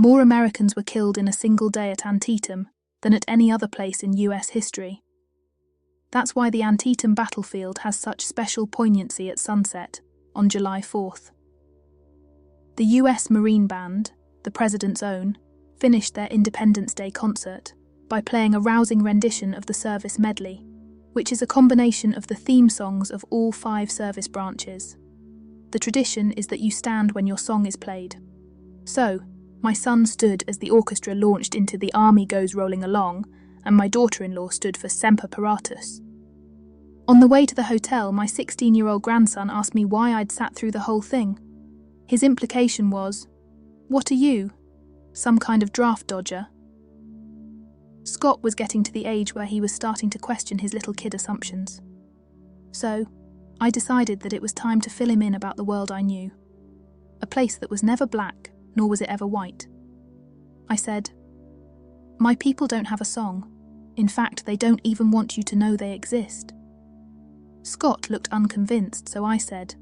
More Americans were killed in a single day at Antietam than at any other place in US history. That's why the Antietam battlefield has such special poignancy at sunset on July 4th. The US Marine Band, the President's own, finished their Independence Day concert by playing a rousing rendition of the service medley, which is a combination of the theme songs of all 5 service branches. The tradition is that you stand when your song is played. So, my son stood as the orchestra launched into The Army Goes Rolling Along, and my daughter-in-law stood for Semper Paratus. On the way to the hotel, my 16-year-old grandson asked me why I'd sat through the whole thing. His implication was, "What are you? Some kind of draft dodger?" Scott was getting to the age where he was starting to question his little kid assumptions. So, I decided that it was time to fill him in about the world I knew. A place that was never black, nor was it ever white. I said, "My people don't have a song. In fact, they don't even want you to know they exist." Scott looked unconvinced, so I said,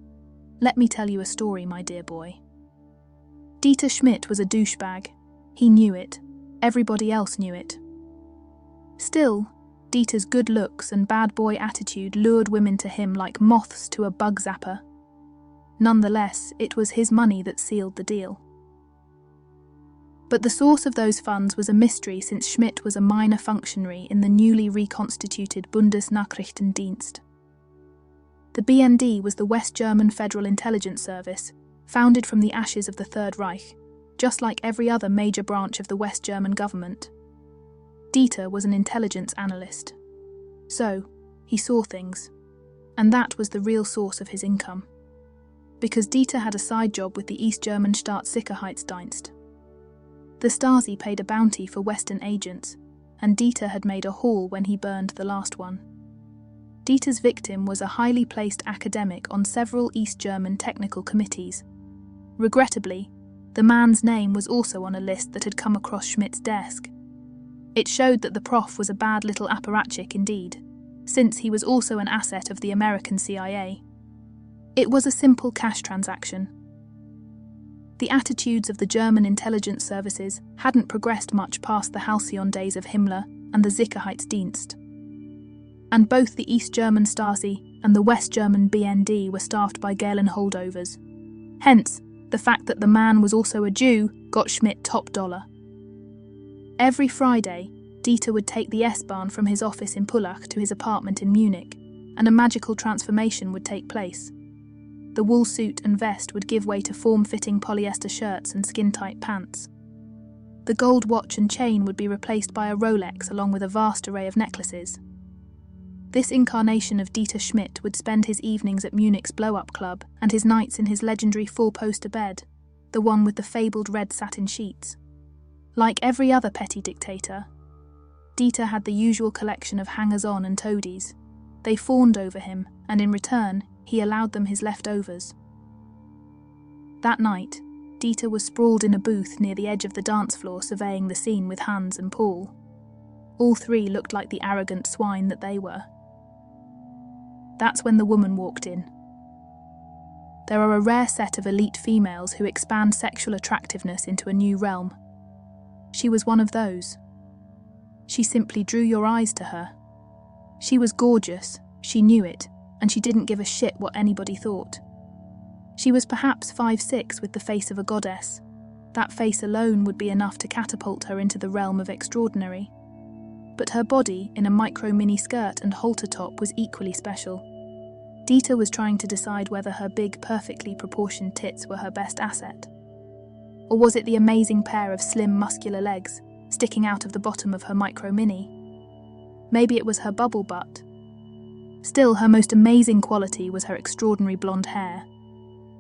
"Let me tell you a story, my dear boy." Dieter Schmidt was a douchebag. He knew it. Everybody else knew it. Still, Dieter's good looks and bad boy attitude lured women to him like moths to a bug zapper. Nonetheless, it was his money that sealed the deal. But the source of those funds was a mystery, since Schmidt was a minor functionary in the newly reconstituted Bundesnachrichtendienst. The BND was the West German Federal Intelligence Service, founded from the ashes of the Third Reich, just like every other major branch of the West German government. Dieter was an intelligence analyst. So, he saw things. And that was the real source of his income. Because Dieter had a side job with the East German Staatssicherheitsdienst. The Stasi paid a bounty for Western agents, and Dieter had made a haul when he burned the last one. Dieter's victim was a highly placed academic on several East German technical committees. Regrettably, the man's name was also on a list that had come across Schmidt's desk. It showed that the prof was a bad little apparatchik indeed, since he was also an asset of the American CIA. It was a simple cash transaction. The attitudes of the German intelligence services hadn't progressed much past the halcyon days of Himmler and the Sicherheitsdienst. And both the East German Stasi and the West German BND were staffed by Gehlen holdovers. Hence, the fact that the man was also a Jew got Schmidt top dollar. Every Friday, Dieter would take the S-Bahn from his office in Pullach to his apartment in Munich, and a magical transformation would take place. The wool suit and vest would give way to form-fitting polyester shirts and skin-tight pants. The gold watch and chain would be replaced by a Rolex along with a vast array of necklaces. This incarnation of Dieter Schmidt would spend his evenings at Munich's blow-up club and his nights in his legendary 4-poster bed, the one with the fabled red satin sheets. Like every other petty dictator, Dieter had the usual collection of hangers-on and toadies. They fawned over him, and in return, he allowed them his leftovers. That night, Dieter was sprawled in a booth near the edge of the dance floor surveying the scene with Hans and Paul. All 3 looked like the arrogant swine that they were. That's when the woman walked in. There are a rare set of elite females who expand sexual attractiveness into a new realm. She was one of those. She simply drew your eyes to her. She was gorgeous, she knew it, and she didn't give a shit what anybody thought. She was perhaps 5'6" with the face of a goddess. That face alone would be enough to catapult her into the realm of extraordinary. But her body, in a micro-mini skirt and halter top, was equally special. Dieter was trying to decide whether her big, perfectly proportioned tits were her best asset. Or was it the amazing pair of slim, muscular legs sticking out of the bottom of her micro-mini? Maybe it was her bubble butt. Still, her most amazing quality was her extraordinary blonde hair.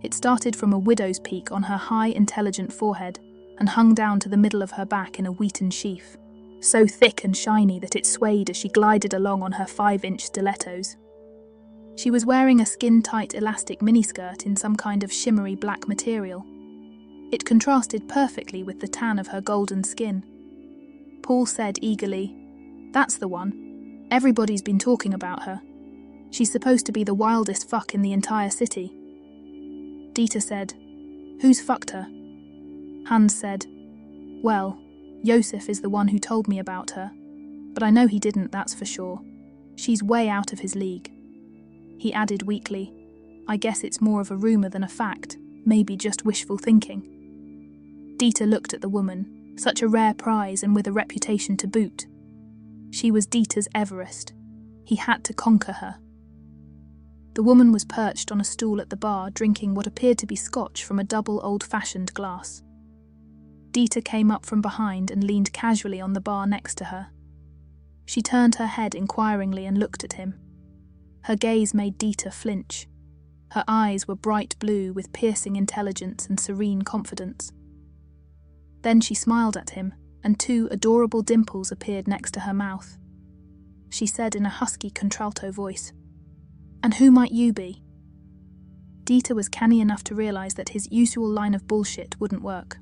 It started from a widow's peak on her high, intelligent forehead and hung down to the middle of her back in a wheaten sheaf, so thick and shiny that it swayed as she glided along on her 5-inch stilettos. She was wearing a skin-tight elastic miniskirt in some kind of shimmery black material. It contrasted perfectly with the tan of her golden skin. Paul said eagerly, "That's the one. Everybody's been talking about her. She's supposed to be the wildest fuck in the entire city." Dieter said, "Who's fucked her?" Hans said, Well, Joseph is the one who told me about her, but I know he didn't, that's for sure. She's way out of his league." He added weakly, "I guess it's more of a rumour than a fact, maybe just wishful thinking." Dieter looked at the woman, such a rare prize and with a reputation to boot. She was Dieter's Everest. He had to conquer her. The woman was perched on a stool at the bar, drinking what appeared to be scotch from a double old-fashioned glass. Dieter came up from behind and leaned casually on the bar next to her. She turned her head inquiringly and looked at him. Her gaze made Dieter flinch. Her eyes were bright blue with piercing intelligence and serene confidence. Then she smiled at him, and 2 adorable dimples appeared next to her mouth. She said in a husky contralto voice, "And who might you be?" Dieter was canny enough to realize that his usual line of bullshit wouldn't work.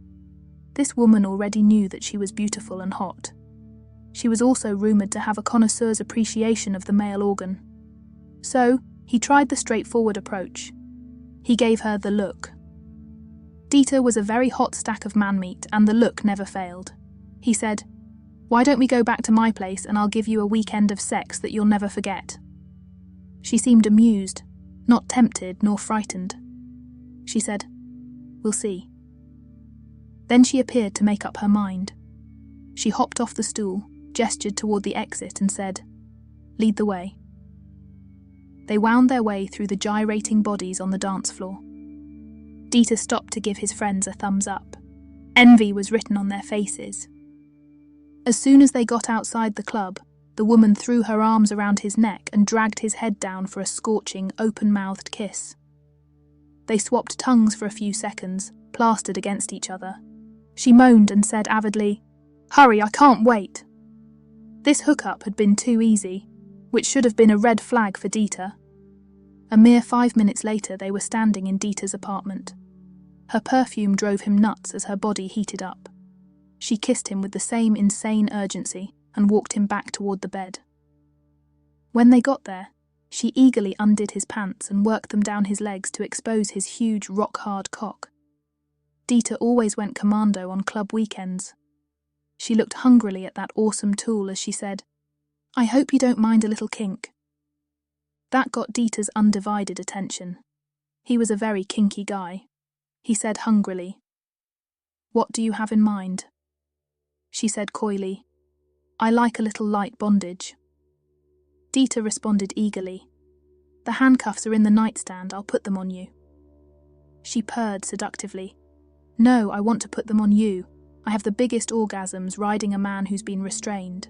This woman already knew that she was beautiful and hot. She was also rumored to have a connoisseur's appreciation of the male organ. So, he tried the straightforward approach. He gave her the look. Dieter was a very hot stack of man-meat, and the look never failed. He said, "Why don't we go back to my place and I'll give you a weekend of sex that you'll never forget?" She seemed amused, not tempted nor frightened. She said, "We'll see." Then she appeared to make up her mind. She hopped off the stool, gestured toward the exit and said, "Lead the way." They wound their way through the gyrating bodies on the dance floor. Dieter stopped to give his friends a thumbs up. Envy was written on their faces. As soon as they got outside the club, the woman threw her arms around his neck and dragged his head down for a scorching, open-mouthed kiss. They swapped tongues for a few seconds, plastered against each other. She moaned and said avidly, "Hurry, I can't wait." This hookup had been too easy, which should have been a red flag for Dieter. A mere 5 minutes later, they were standing in Dieter's apartment. Her perfume drove him nuts as her body heated up. She kissed him with the same insane urgency and walked him back toward the bed. When they got there, she eagerly undid his pants and worked them down his legs to expose his huge, rock-hard cock. Dieter always went commando on club weekends. She looked hungrily at that awesome tool as she said, "I hope you don't mind a little kink." That got Dieter's undivided attention. He was a very kinky guy. He said hungrily, "What do you have in mind?" She said coyly, "I like a little light bondage." Dieter responded eagerly, "The handcuffs are in the nightstand, I'll put them on you." She purred seductively, "No, I want to put them on you. I have the biggest orgasms riding a man who's been restrained."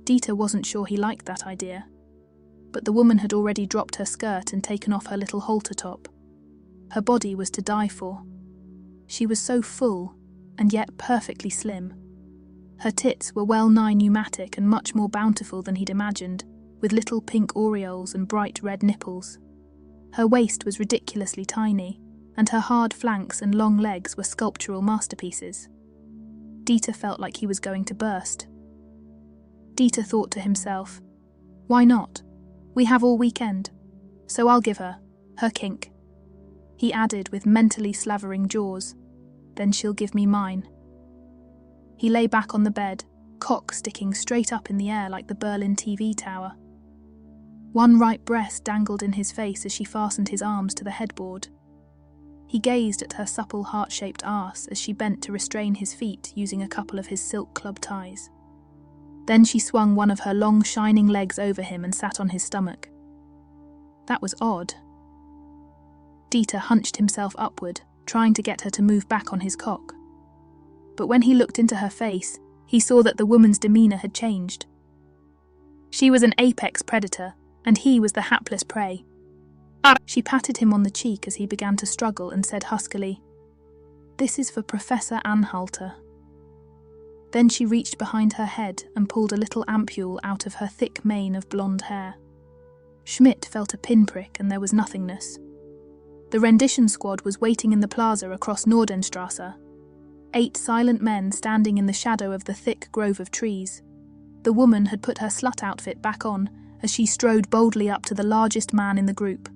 Dieter wasn't sure he liked that idea, but the woman had already dropped her skirt and taken off her little halter top. Her body was to die for. She was so full, and yet perfectly slim. Her tits were well-nigh pneumatic and much more bountiful than he'd imagined, with little pink aureoles and bright red nipples. Her waist was ridiculously tiny, and her hard flanks and long legs were sculptural masterpieces. Dieter felt like he was going to burst. Dieter thought to himself, "Why not? We have all weekend, so I'll give her kink." He added with mentally slavering jaws, "Then she'll give me mine." He lay back on the bed, cock sticking straight up in the air like the Berlin TV tower. One right breast dangled in his face as she fastened his arms to the headboard. He gazed at her supple heart-shaped arse as she bent to restrain his feet using a couple of his silk club ties. Then she swung one of her long shining legs over him and sat on his stomach. That was odd. Dieter hunched himself upward, trying to get her to move back on his cock. But when he looked into her face, he saw that the woman's demeanour had changed. She was an apex predator, and he was the hapless prey. She patted him on the cheek as he began to struggle and said huskily, "This is for Professor Anhalter." Then she reached behind her head and pulled a little ampule out of her thick mane of blonde hair. Schmidt felt a pinprick and there was nothingness. The rendition squad was waiting in the plaza across Nordenstrasse. 8 silent men standing in the shadow of the thick grove of trees. The woman had put her slut outfit back on as she strode boldly up to the largest man in the group.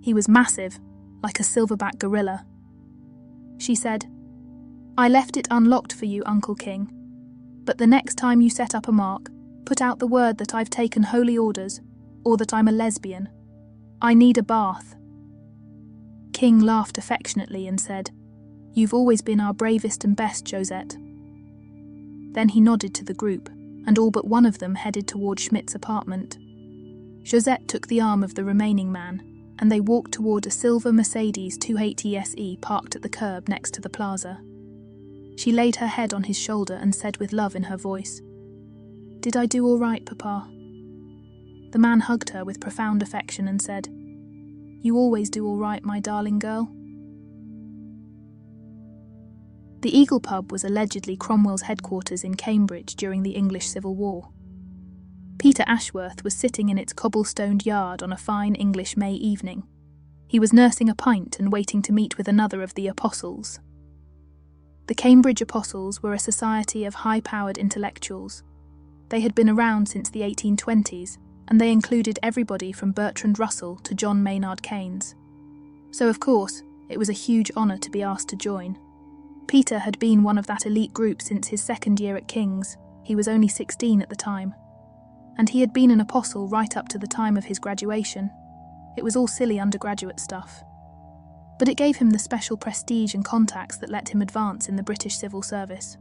He was massive, like a silverback gorilla. She said, I left it unlocked for you, Uncle King. But the next time you set up a mark, put out the word that I've taken holy orders, or that I'm a lesbian. I need a bath." King laughed affectionately and said, "You've always been our bravest and best, Josette." Then he nodded to the group, and all but one of them headed toward Schmidt's apartment. Josette took the arm of the remaining man, and they walked toward a silver Mercedes 280 SE parked at the curb next to the plaza. She laid her head on his shoulder and said with love in her voice, "Did I do all right, Papa?" The man hugged her with profound affection and said, "You always do all right, my darling girl." The Eagle Pub was allegedly Cromwell's headquarters in Cambridge during the English Civil War. Peter Ashworth was sitting in its cobblestoned yard on a fine English May evening. He was nursing a pint and waiting to meet with another of the Apostles. The Cambridge Apostles were a society of high-powered intellectuals. They had been around since the 1820s, and they included everybody from Bertrand Russell to John Maynard Keynes. So, of course, it was a huge honour to be asked to join. Peter had been one of that elite group since his second year at King's. He was only 16 at the time. And he had been an apostle right up to the time of his graduation. It was all silly undergraduate stuff. But it gave him the special prestige and contacts that let him advance in the British civil service.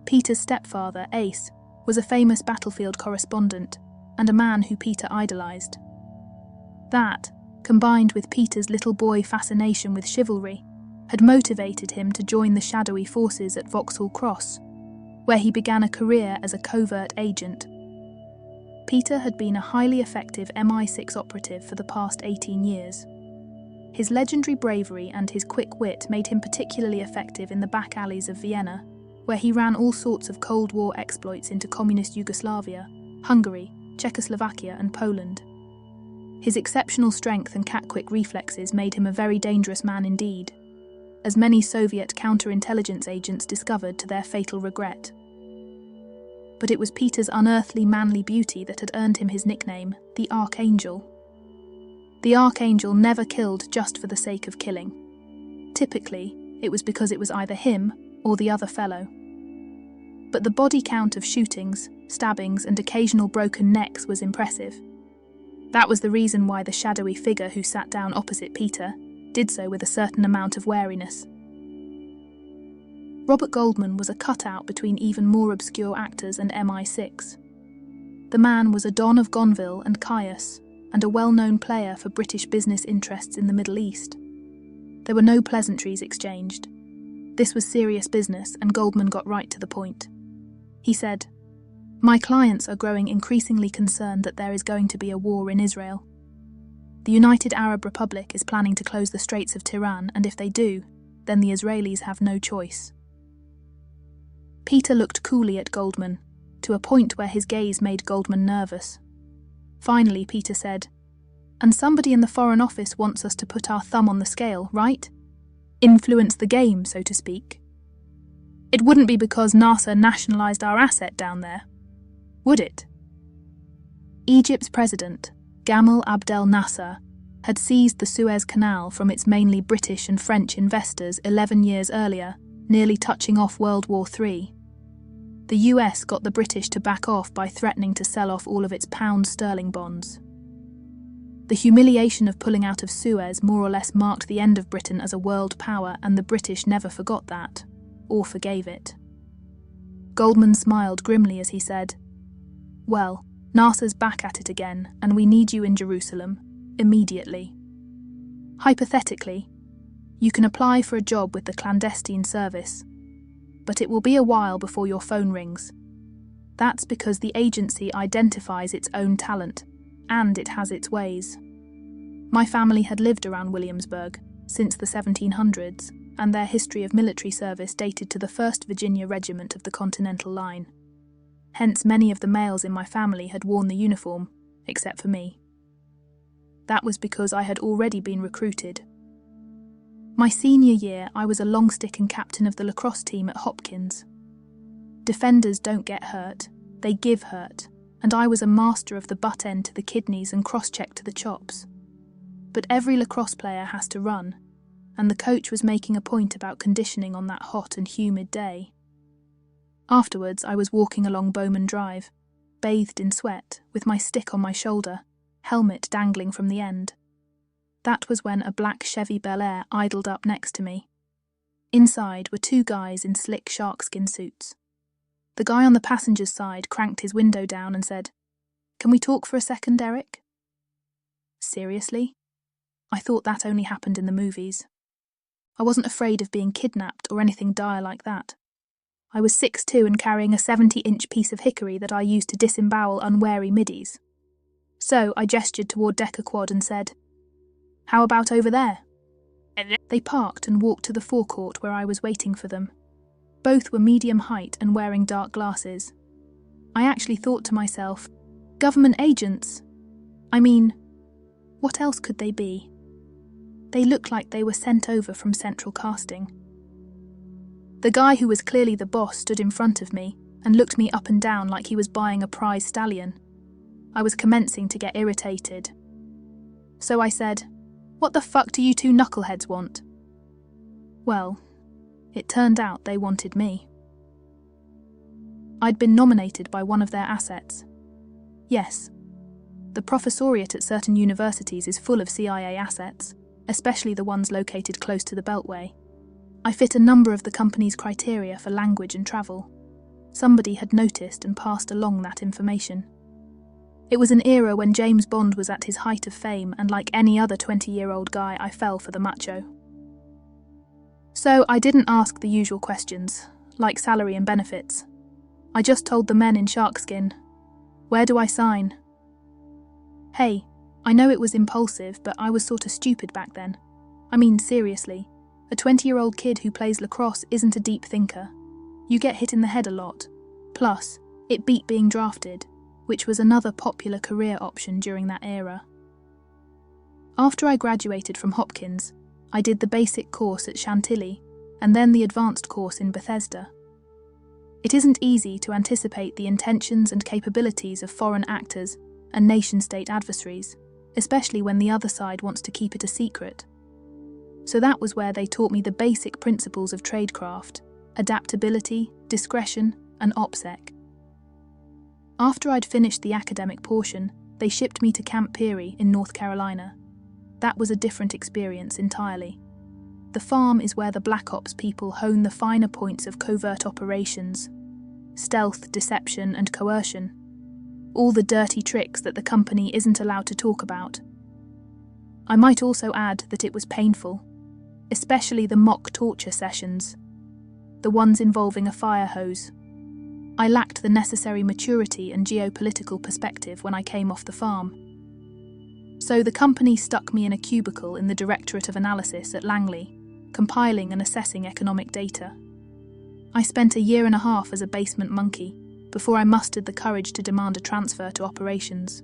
Peter's stepfather, Ace, was a famous battlefield correspondent and a man who Peter idolised. That, combined with Peter's little boy fascination with chivalry, had motivated him to join the shadowy forces at Vauxhall Cross, where he began a career as a covert agent. Peter had been a highly effective MI6 operative for the past 18 years. His legendary bravery and his quick wit made him particularly effective in the back alleys of Vienna, where he ran all sorts of Cold War exploits into communist Yugoslavia, Hungary, Czechoslovakia and Poland. His exceptional strength and cat-quick reflexes made him a very dangerous man indeed, as many Soviet counterintelligence agents discovered to their fatal regret. But it was Peter's unearthly manly beauty that had earned him his nickname, the Archangel. The Archangel never killed just for the sake of killing. Typically, it was because it was either him or the other fellow. But the body count of shootings, stabbings and occasional broken necks was impressive. That was the reason why the shadowy figure who sat down opposite Peter did so with a certain amount of wariness. Robert Goldman was a cutout between even more obscure actors and MI6. The man was a Don of Gonville and Caius, and a well-known player for British business interests in the Middle East. There were no pleasantries exchanged. This was serious business, and Goldman got right to the point. He said, "My clients are growing increasingly concerned that there is going to be a war in Israel. The United Arab Republic is planning to close the Straits of Tiran, and if they do, then the Israelis have no choice." Peter looked coolly at Goldman, to a point where his gaze made Goldman nervous. Finally, Peter said, "And somebody in the Foreign Office wants us to put our thumb on the scale, right? Influence the game, so to speak. It wouldn't be because Nasser nationalised our asset down there, would it?" Egypt's president, Gamal Abdel Nasser, had seized the Suez Canal from its mainly British and French investors 11 years earlier, nearly touching off World War III. The US got the British to back off by threatening to sell off all of its pound sterling bonds. The humiliation of pulling out of Suez more or less marked the end of Britain as a world power, and the British never forgot that, or forgave it. Goldman smiled grimly as he said, "Well, Nasser's back at it again, and we need you in Jerusalem, immediately. Hypothetically, you can apply for a job with the clandestine service, but it will be a while before your phone rings. That's because the agency identifies its own talent, and it has its ways. My family had lived around Williamsburg since the 1700s, and their history of military service dated to the 1st Virginia Regiment of the Continental Line. Hence many of the males in my family had worn the uniform, except for me. That was because I had already been recruited. My senior year, I was a long stick and captain of the lacrosse team at Hopkins. Defenders don't get hurt, they give hurt, and I was a master of the butt end to the kidneys and cross-check to the chops. But every lacrosse player has to run, and the coach was making a point about conditioning on that hot and humid day. Afterwards, I was walking along Bowman Drive, bathed in sweat, with my stick on my shoulder, helmet dangling from the end. That was when a black Chevy Bel Air idled up next to me. Inside were two guys in slick sharkskin suits. The guy on the passenger's side cranked his window down and said, "Can we talk for a second, Derek?" Seriously? I thought that only happened in the movies. I wasn't afraid of being kidnapped or anything dire like that. I was 6'2" and carrying a 70-inch piece of hickory that I used to disembowel unwary middies. So I gestured toward Decker Quad and said, "How about over there?" They parked and walked to the forecourt where I was waiting for them. Both were medium height and wearing dark glasses. I actually thought to myself, government agents? I mean, what else could they be? They looked like they were sent over from central casting. The guy who was clearly the boss stood in front of me and looked me up and down like he was buying a prize stallion. I was commencing to get irritated. So I said, "What the fuck do you two knuckleheads want?" Well, it turned out they wanted me. I'd been nominated by one of their assets. Yes, the professoriate at certain universities is full of CIA assets, especially the ones located close to the Beltway. I fit a number of the company's criteria for language and travel. Somebody had noticed and passed along that information. It was an era when James Bond was at his height of fame, and like any other 20-year-old guy, I fell for the macho. So I didn't ask the usual questions, like salary and benefits. I just told the men in sharkskin, "Where do I sign?" Hey, I know it was impulsive, but I was sorta stupid back then. I mean, seriously, a 20-year-old kid who plays lacrosse isn't a deep thinker. You get hit in the head a lot. Plus, it beat being drafted, which was another popular career option during that era. After I graduated from Hopkins, I did the basic course at Chantilly, and then the advanced course in Bethesda. It isn't easy to anticipate the intentions and capabilities of foreign actors and nation-state adversaries, especially when the other side wants to keep it a secret. So that was where they taught me the basic principles of tradecraft, adaptability, discretion, and OPSEC. After I'd finished the academic portion, they shipped me to Camp Peary in North Carolina. That was a different experience entirely. The farm is where the Black Ops people hone the finer points of covert operations, stealth, deception, and coercion. All the dirty tricks that the company isn't allowed to talk about. I might also add that it was painful, especially the mock torture sessions, the ones involving a fire hose. I lacked the necessary maturity and geopolitical perspective when I came off the farm. So the company stuck me in a cubicle in the Directorate of Analysis at Langley, compiling and assessing economic data. I spent a year and a half as a basement monkey before I mustered the courage to demand a transfer to operations.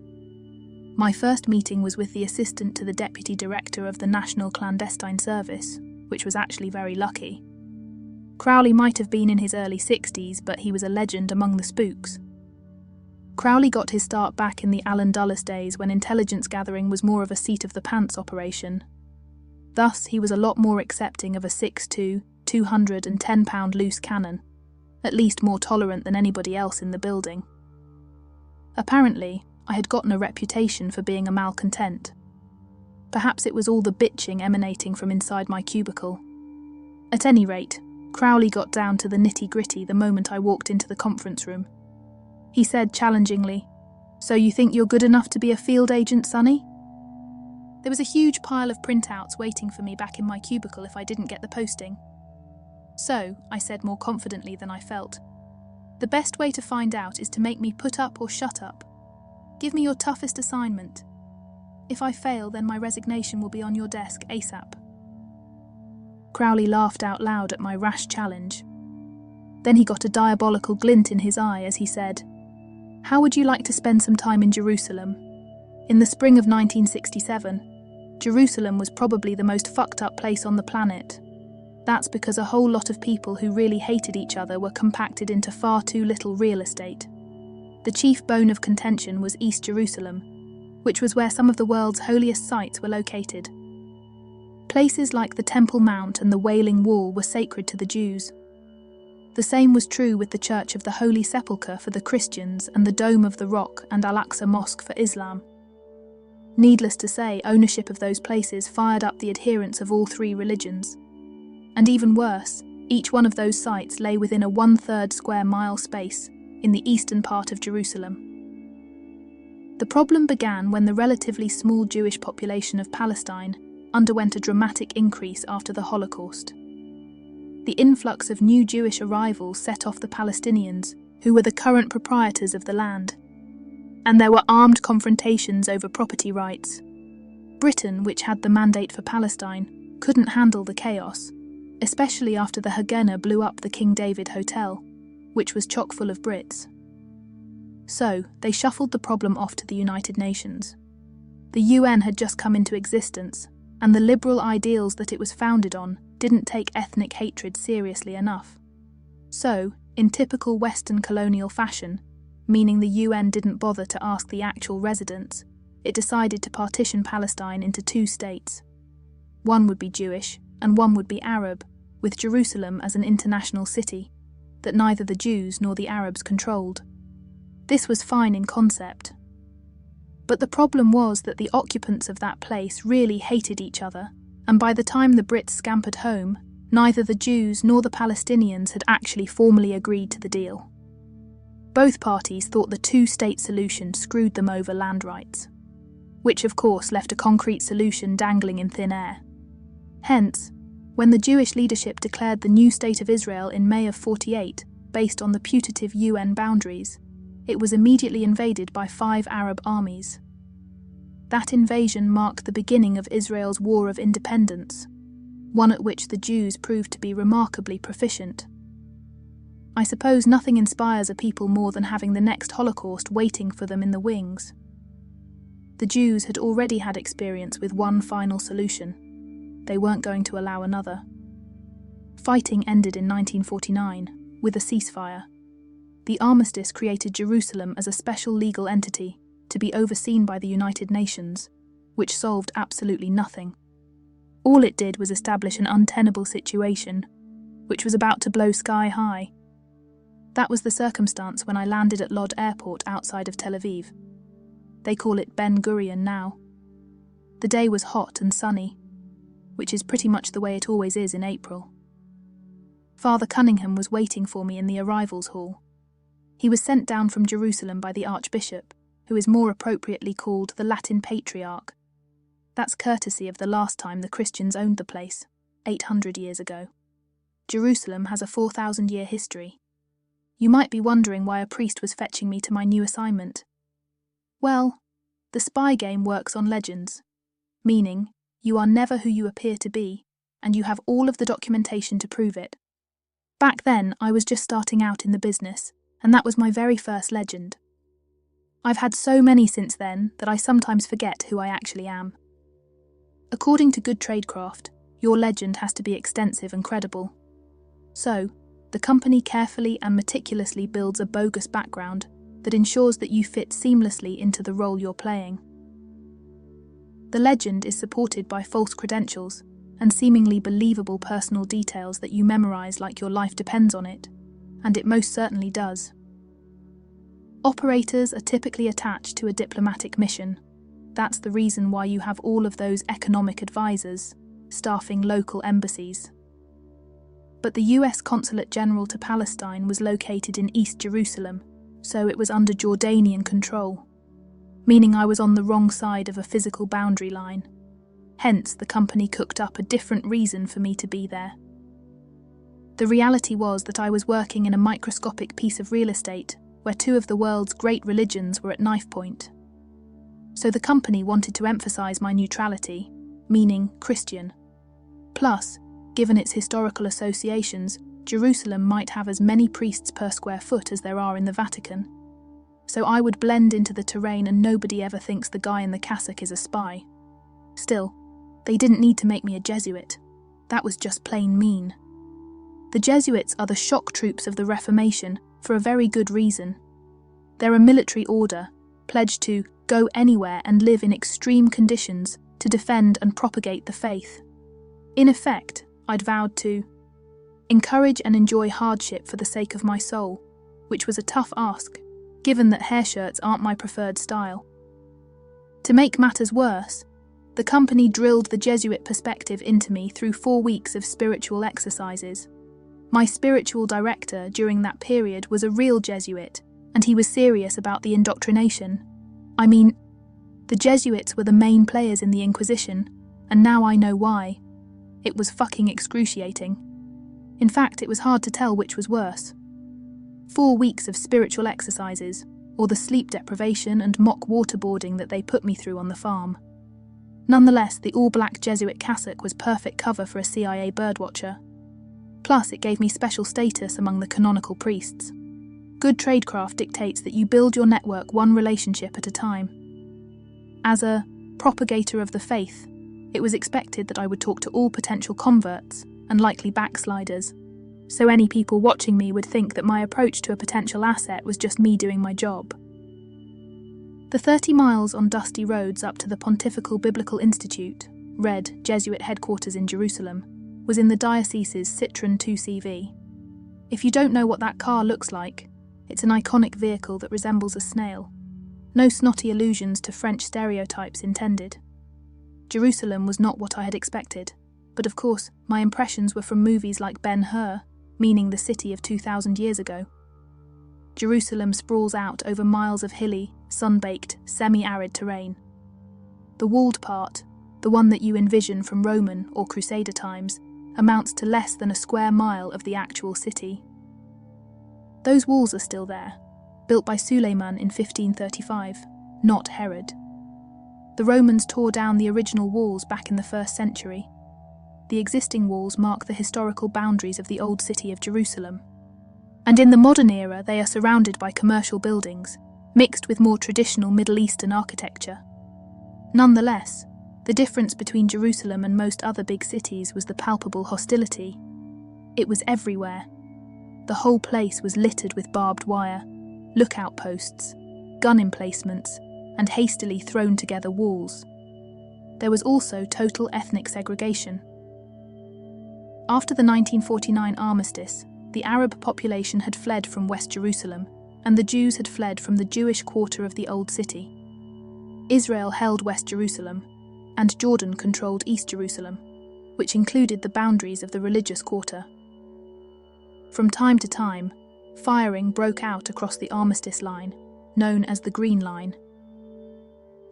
My first meeting was with the assistant to the deputy director of the National Clandestine Service, which was actually very lucky. Crowley might have been in his early 60s, but he was a legend among the spooks. Crowley got his start back in the Alan Dulles days when intelligence gathering was more of a seat-of-the-pants operation. Thus, he was a lot more accepting of a 6'2", 210-pound loose cannon, at least more tolerant than anybody else in the building. Apparently, I had gotten a reputation for being a malcontent. Perhaps it was all the bitching emanating from inside my cubicle. At any rate, Crowley got down to the nitty-gritty the moment I walked into the conference room. He said challengingly, "So you think you're good enough to be a field agent, Sonny?" There was a huge pile of printouts waiting for me back in my cubicle if I didn't get the posting. "So," I said more confidently than I felt, "the best way to find out is to make me put up or shut up. Give me your toughest assignment. If I fail, then my resignation will be on your desk ASAP." Crowley laughed out loud at my rash challenge. Then he got a diabolical glint in his eye as he said, "How would you like to spend some time in Jerusalem? In the spring of 1967, Jerusalem was probably the most fucked up place on the planet. That's because a whole lot of people who really hated each other were compacted into far too little real estate. The chief bone of contention was East Jerusalem, which was where some of the world's holiest sites were located. Places like the Temple Mount and the Wailing Wall were sacred to the Jews. The same was true with the Church of the Holy Sepulchre for the Christians and the Dome of the Rock and Al-Aqsa Mosque for Islam. Needless to say, ownership of those places fired up the adherents of all three religions. And even worse, each one of those sites lay within a 1/3 square mile space in the eastern part of Jerusalem. The problem began when the relatively small Jewish population of Palestine underwent a dramatic increase after the Holocaust. The influx of new Jewish arrivals set off the Palestinians, who were the current proprietors of the land. And there were armed confrontations over property rights. Britain, which had the mandate for Palestine, couldn't handle the chaos, especially after the Haganah blew up the King David Hotel, which was chock full of Brits. So, they shuffled the problem off to the United Nations. The UN had just come into existence, and the liberal ideals that it was founded on didn't take ethnic hatred seriously enough. So, in typical Western colonial fashion, meaning the UN didn't bother to ask the actual residents, it decided to partition Palestine into two states. One would be Jewish, and one would be Arab, with Jerusalem as an international city, that neither the Jews nor the Arabs controlled. This was fine in concept. But the problem was that the occupants of that place really hated each other, and by the time the Brits scampered home, neither the Jews nor the Palestinians had actually formally agreed to the deal. Both parties thought the two-state solution screwed them over land rights, which of course left a concrete solution dangling in thin air. Hence, when the Jewish leadership declared the new state of Israel in May of '48, based on the putative UN boundaries, it was immediately invaded by 5 Arab armies. That invasion marked the beginning of Israel's War of Independence, one at which the Jews proved to be remarkably proficient. I suppose nothing inspires a people more than having the next Holocaust waiting for them in the wings. The Jews had already had experience with one final solution. They weren't going to allow another. Fighting ended in 1949, with a ceasefire. The armistice created Jerusalem as a special legal entity to be overseen by the United Nations, which solved absolutely nothing. All it did was establish an untenable situation, which was about to blow sky high. That was the circumstance when I landed at Lod Airport outside of Tel Aviv. They call it Ben Gurion now. The day was hot and sunny, which is pretty much the way it always is in April. Father Cunningham was waiting for me in the arrivals hall. He was sent down from Jerusalem by the Archbishop, who is more appropriately called the Latin Patriarch. That's courtesy of the last time the Christians owned the place, 800 years ago. Jerusalem has a 4,000-year history. You might be wondering why a priest was fetching me to my new assignment. Well, the spy game works on legends, meaning you are never who you appear to be, and you have all of the documentation to prove it. Back then, I was just starting out in the business, and that was my very first legend. I've had so many since then that I sometimes forget who I actually am. According to good tradecraft, your legend has to be extensive and credible. So, the company carefully and meticulously builds a bogus background that ensures that you fit seamlessly into the role you're playing. The legend is supported by false credentials and seemingly believable personal details that you memorize like your life depends on it, and it most certainly does. Operators are typically attached to a diplomatic mission. That's the reason why you have all of those economic advisors staffing local embassies. But the US Consulate General to Palestine was located in East Jerusalem, so it was under Jordanian control, meaning I was on the wrong side of a physical boundary line. Hence, the company cooked up a different reason for me to be there. The reality was that I was working in a microscopic piece of real estate where 2 of the world's great religions were at knife point. So the company wanted to emphasize my neutrality, meaning Christian. Plus, given its historical associations, Jerusalem might have as many priests per square foot as there are in the Vatican. So I would blend into the terrain and nobody ever thinks the guy in the cassock is a spy. Still, they didn't need to make me a Jesuit. That was just plain mean. The Jesuits are the shock troops of the Reformation for a very good reason. They're a military order, pledged to go anywhere and live in extreme conditions to defend and propagate the faith. In effect, I'd vowed to encourage and enjoy hardship for the sake of my soul, which was a tough ask, given that hair shirts aren't my preferred style. To make matters worse, the company drilled the Jesuit perspective into me through 4 weeks of spiritual exercises. My spiritual director during that period was a real Jesuit, and he was serious about the indoctrination. I mean, the Jesuits were the main players in the Inquisition, and now I know why. It was fucking excruciating. In fact, it was hard to tell which was worse. 4 weeks of spiritual exercises, or the sleep deprivation and mock waterboarding that they put me through on the farm. Nonetheless, the all-black Jesuit cassock was perfect cover for a CIA birdwatcher. Plus, it gave me special status among the canonical priests. Good tradecraft dictates that you build your network one relationship at a time. As a propagator of the faith, it was expected that I would talk to all potential converts and likely backsliders, so any people watching me would think that my approach to a potential asset was just me doing my job. The 30 miles on dusty roads up to the Pontifical Biblical Institute, Red Jesuit headquarters in Jerusalem, was in the diocese's Citroën 2CV. If you don't know what that car looks like, it's an iconic vehicle that resembles a snail. No snotty allusions to French stereotypes intended. Jerusalem was not what I had expected, but of course, my impressions were from movies like Ben-Hur, meaning the city of 2,000 years ago. Jerusalem sprawls out over miles of hilly, sun-baked, semi-arid terrain. The walled part, the one that you envision from Roman or Crusader times, amounts to less than a square mile of the actual city. Those walls are still there, built by Suleiman in 1535, not Herod. The Romans tore down the original walls back in the 1st century. The existing walls mark the historical boundaries of the old city of Jerusalem. And in the modern era, they are surrounded by commercial buildings, mixed with more traditional Middle Eastern architecture. Nonetheless, the difference between Jerusalem and most other big cities was the palpable hostility. It was everywhere. The whole place was littered with barbed wire, lookout posts, gun emplacements, and hastily thrown together walls. There was also total ethnic segregation. After the 1949 armistice, the Arab population had fled from West Jerusalem, and the Jews had fled from the Jewish quarter of the Old City. Israel held West Jerusalem, and Jordan controlled East Jerusalem, which included the boundaries of the religious quarter. From time to time, firing broke out across the armistice line, known as the Green Line.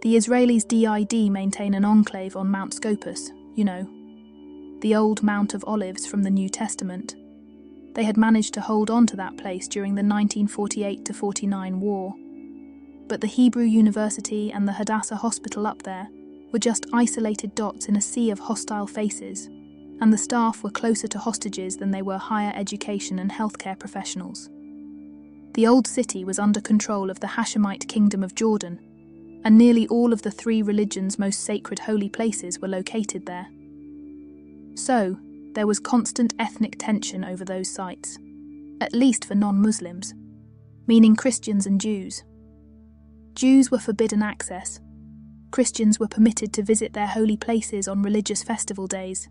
The Israelis did maintain an enclave on Mount Scopus, the old Mount of Olives from the New Testament. They had managed to hold on to that place during the 1948-49 war. But the Hebrew University and the Hadassah Hospital up there were just isolated dots in a sea of hostile faces, and the staff were closer to hostages than they were higher education and healthcare professionals. The old city was under control of the Hashemite Kingdom of Jordan, and nearly all of the 3 religions' most sacred holy places were located there. So, there was constant ethnic tension over those sites, at least for non-Muslims, meaning Christians and Jews. Jews were forbidden access. Christians were permitted to visit their holy places on religious festival days,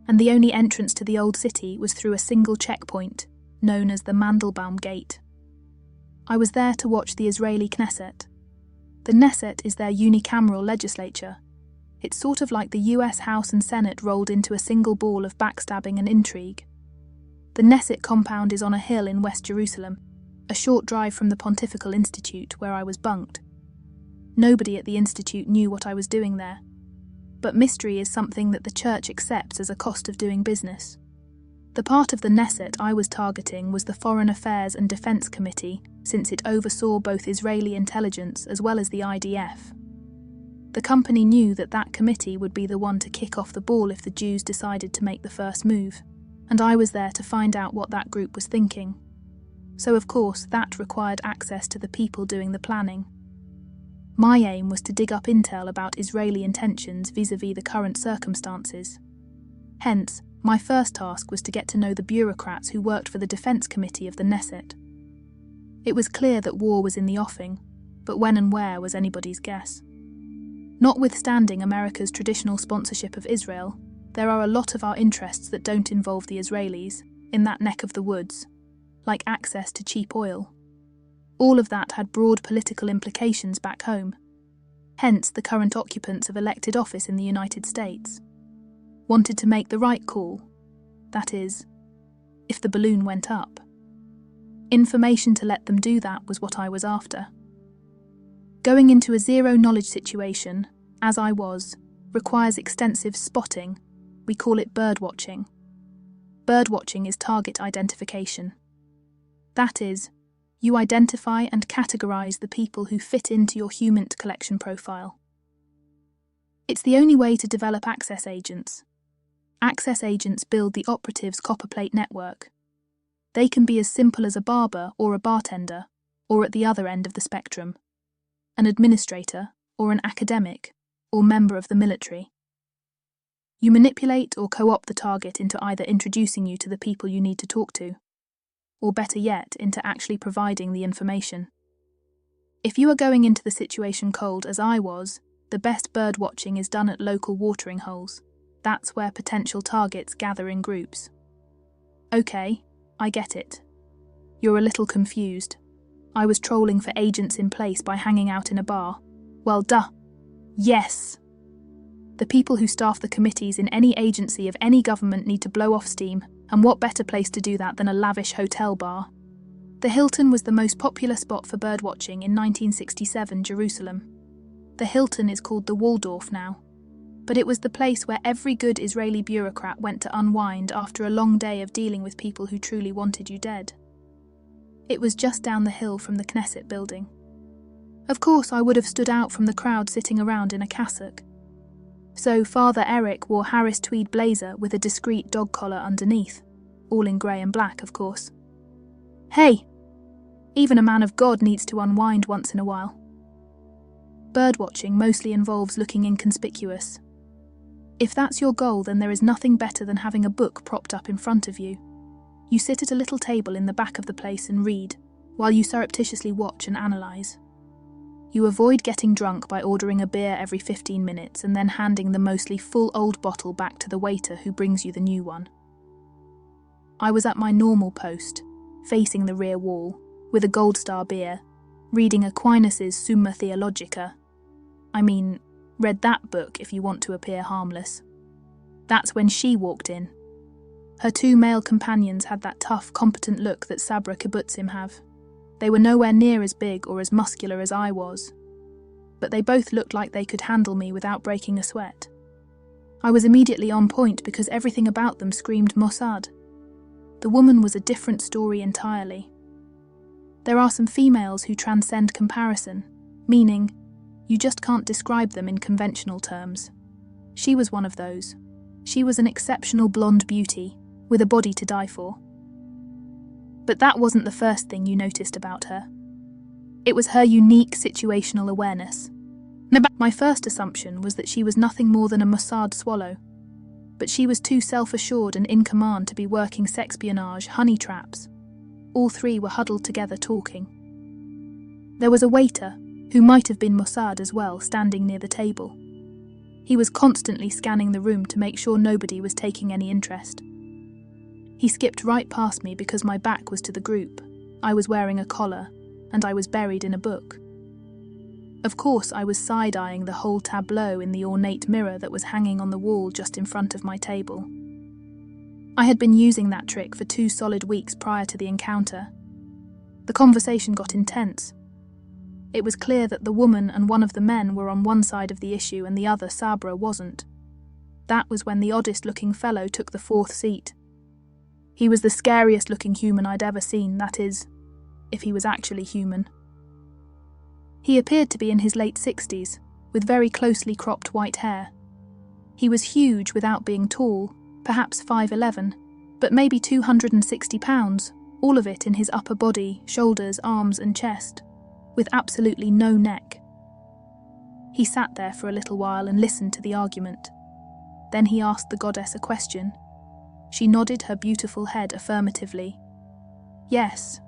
and the only entrance to the old city was through a single checkpoint, known as the Mandelbaum Gate. I was there to watch the Israeli Knesset. The Knesset is their unicameral legislature. It's sort of like the US House and Senate rolled into a single ball of backstabbing and intrigue. The Knesset compound is on a hill in West Jerusalem, a short drive from the Pontifical Institute where I was bunked. Nobody at the Institute knew what I was doing there, but mystery is something that the Church accepts as a cost of doing business. The part of the Knesset I was targeting was the Foreign Affairs and Defense Committee, since it oversaw both Israeli intelligence as well as the IDF. The company knew that that committee would be the one to kick off the ball if the Jews decided to make the first move, and I was there to find out what that group was thinking. So of course, that required access to the people doing the planning. My aim was to dig up intel about Israeli intentions vis-à-vis the current circumstances. Hence, my first task was to get to know the bureaucrats who worked for the Defense Committee of the Knesset. It was clear that war was in the offing, but when and where was anybody's guess. Notwithstanding America's traditional sponsorship of Israel, there are a lot of our interests that don't involve the Israelis, in that neck of the woods, like access to cheap oil. All of that had broad political implications back home. Hence, the current occupants of elected office in the United States wanted to make the right call. That is, if the balloon went up. Information to let them do that was what I was after. Going into a zero-knowledge situation, as I was, requires extensive spotting. We call it birdwatching. Birdwatching is target identification. That is, you identify and categorize the people who fit into your human collection profile. It's the only way to develop access agents. Access agents build the operative's copperplate network. They can be as simple as a barber or a bartender, or at the other end of the spectrum, an administrator or an academic or member of the military. You manipulate or co-opt the target into either introducing you to the people you need to talk to, or better yet, into actually providing the information. If you are going into the situation cold, as I was, the best bird watching is done at local watering holes. That's where potential targets gather in groups. Okay, I get it. You're a little confused. I was trolling for agents in place by hanging out in a bar. Well, duh. Yes. The people who staff the committees in any agency of any government need to blow off steam, and what better place to do that than a lavish hotel bar? The Hilton was the most popular spot for birdwatching in 1967 Jerusalem. The Hilton is called the Waldorf now, but it was the place where every good Israeli bureaucrat went to unwind after a long day of dealing with people who truly wanted you dead. It was just down the hill from the Knesset building. Of course, I would have stood out from the crowd sitting around in a cassock. So Father Eric wore Harris tweed blazer with a discreet dog collar underneath, all in grey and black, of course. Hey! Even a man of God needs to unwind once in a while. Birdwatching mostly involves looking inconspicuous. If that's your goal, then there is nothing better than having a book propped up in front of you. You sit at a little table in the back of the place and read, while you surreptitiously watch and analyse. You avoid getting drunk by ordering a beer every 15 minutes and then handing the mostly full old bottle back to the waiter who brings you the new one. I was at my normal post, facing the rear wall, with a Gold Star beer, reading Aquinas' Summa Theologica. I mean, read that book if you want to appear harmless. That's when she walked in. Her two male companions had that tough, competent look that Sabra kibbutzim have. They were nowhere near as big or as muscular as I was, but they both looked like they could handle me without breaking a sweat. I was immediately on point because everything about them screamed Mossad. The woman was a different story entirely. There are some females who transcend comparison, meaning you just can't describe them in conventional terms. She was one of those. She was an exceptional blonde beauty, with a body to die for. But that wasn't the first thing you noticed about her. It was her unique situational awareness. My first assumption was that she was nothing more than a Mossad swallow, but she was too self-assured and in command to be working sexpionage honey traps. All three were huddled together talking. There was a waiter, who might have been Mossad as well, standing near the table. He was constantly scanning the room to make sure nobody was taking any interest. He skipped right past me because my back was to the group. I was wearing a collar, and I was buried in a book. Of course, I was side-eyeing the whole tableau in the ornate mirror that was hanging on the wall just in front of my table. I had been using that trick for 2 solid weeks prior to the encounter. The conversation got intense. It was clear that the woman and one of the men were on one side of the issue and the other, Sabra, wasn't. That was when the oddest-looking fellow took the 4th seat. He was the scariest-looking human I'd ever seen, that is, if he was actually human. He appeared to be in his late 60s, with very closely cropped white hair. He was huge without being tall, perhaps 5'11", but maybe 260 pounds, all of it in his upper body, shoulders, arms and chest, with absolutely no neck. He sat there for a little while and listened to the argument. Then he asked the goddess a question. She nodded her beautiful head affirmatively. Yes.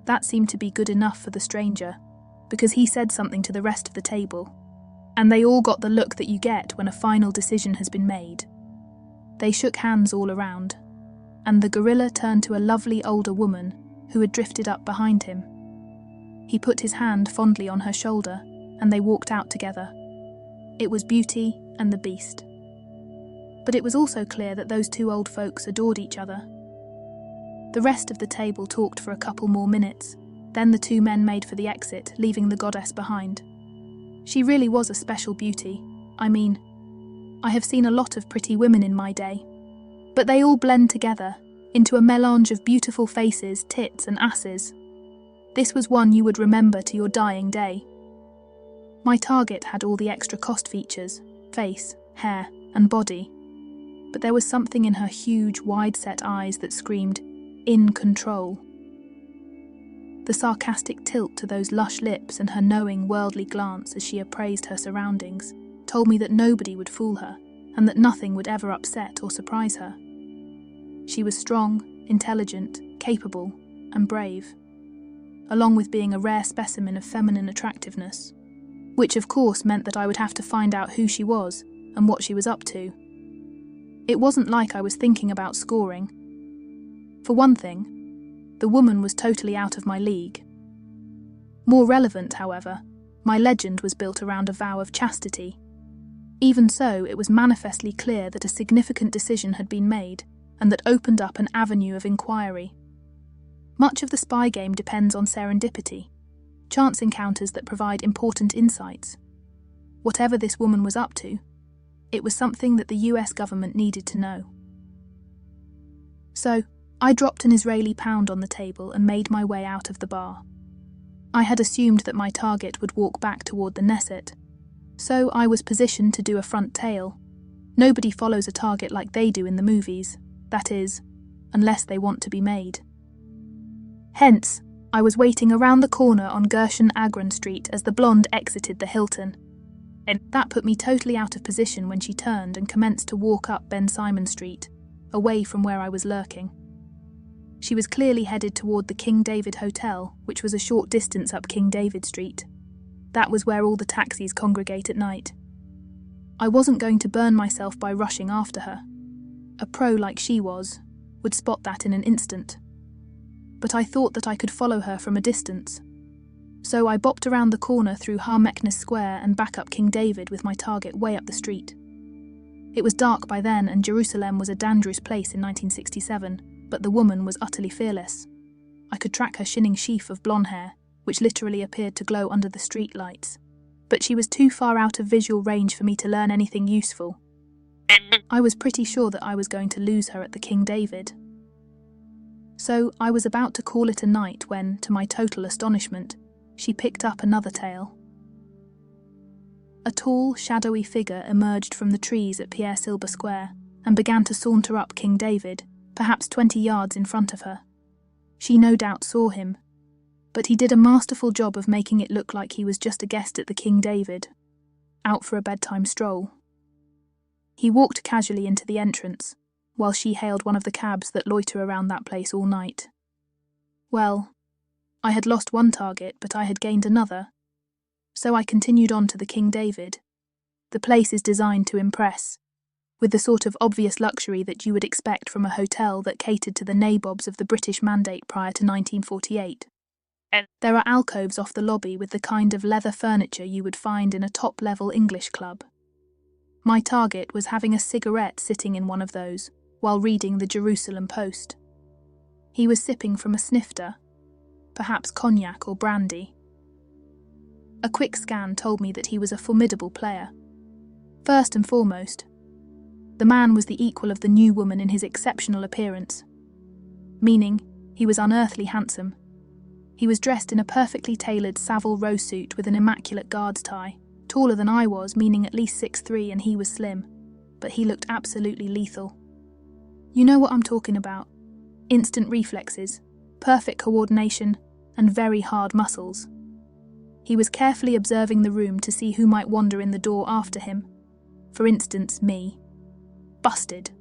That seemed to be good enough for the stranger, because he said something to the rest of the table, and they all got the look that you get when a final decision has been made. They shook hands all around, and the gorilla turned to a lovely older woman who had drifted up behind him. He put his hand fondly on her shoulder, and they walked out together. It was Beauty and the Beast. But it was also clear that those two old folks adored each other. The rest of the table talked for a couple more minutes, then the two men made for the exit, leaving the goddess behind. She really was a special beauty. I mean, I have seen a lot of pretty women in my day, but they all blend together into a melange of beautiful faces, tits and asses. This was one you would remember to your dying day. My target had all the extra cost features, face, hair and body, but there was something in her huge, wide-set eyes that screamed, "In control." The sarcastic tilt to those lush lips and her knowing, worldly glance as she appraised her surroundings told me that nobody would fool her and that nothing would ever upset or surprise her. She was strong, intelligent, capable, and brave, along with being a rare specimen of feminine attractiveness, which of course meant that I would have to find out who she was and what she was up to. It wasn't like I was thinking about scoring. For one thing, the woman was totally out of my league. More relevant, however, my legend was built around a vow of chastity. Even so, it was manifestly clear that a significant decision had been made, and that opened up an avenue of inquiry. Much of the spy game depends on serendipity, chance encounters that provide important insights. Whatever this woman was up to, it was something that the US government needed to know. So, I dropped an Israeli pound on the table and made my way out of the bar. I had assumed that my target would walk back toward the Knesset, so I was positioned to do a front tail. Nobody follows a target like they do in the movies, that is, unless they want to be made. Hence, I was waiting around the corner on Gershon Agron Street as the blonde exited the Hilton. And that put me totally out of position when she turned and commenced to walk up Ben Simon Street, away from where I was lurking. She was clearly headed toward the King David Hotel, which was a short distance up King David Street. That was where all the taxis congregate at night. I wasn't going to burn myself by rushing after her. A pro like she would spot that in an instant. But I thought that I could follow her from a distance. So I bopped around the corner through Har Meknes Square and back up King David with my target way up the street. It was dark by then and Jerusalem was a dangerous place in 1967, but the woman was utterly fearless. I could track her shinning sheaf of blonde hair, which literally appeared to glow under the street lights. But she was too far out of visual range for me to learn anything useful. I was pretty sure that I was going to lose her at the King David. So I was about to call it a night when, to my total astonishment, she picked up another tail. A tall, shadowy figure emerged from the trees at Pierre Silber Square and began to saunter up King David, perhaps 20 yards in front of her. She no doubt saw him, but he did a masterful job of making it look like he was just a guest at the King David, out for a bedtime stroll. He walked casually into the entrance, while she hailed one of the cabs that loiter around that place all night. Well, I had lost one target, but I had gained another, so I continued on to the King David. The place is designed to impress, with the sort of obvious luxury that you would expect from a hotel that catered to the nabobs of the British Mandate prior to 1948. There are alcoves off the lobby with the kind of leather furniture you would find in a top-level English club. My target was having a cigarette sitting in one of those, while reading the Jerusalem Post. He was sipping from a snifter, perhaps cognac or brandy. A quick scan told me that he was a formidable player. First and foremost, the man was the equal of the new woman in his exceptional appearance, meaning he was unearthly handsome. He was dressed in a perfectly tailored Savile Row suit with an immaculate guard's tie, taller than I was, meaning at least 6'3", and he was slim, but he looked absolutely lethal. You know what I'm talking about. Instant reflexes, perfect coordination, and very hard muscles. He was carefully observing the room to see who might wander in the door after him. For instance, me. Busted.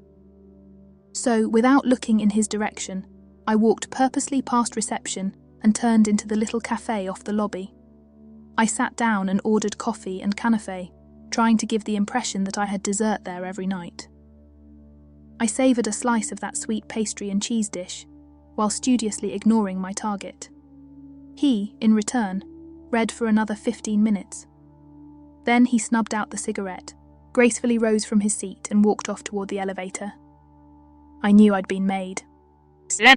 So, without looking in his direction, I walked purposely past reception and turned into the little cafe off the lobby. I sat down and ordered coffee and canapé, trying to give the impression that I had dessert there every night. I savoured a slice of that sweet pastry and cheese dish, while studiously ignoring my target. He, in return, read for another 15 minutes. Then he snubbed out the cigarette, gracefully rose from his seat and walked off toward the elevator. I knew I'd been made.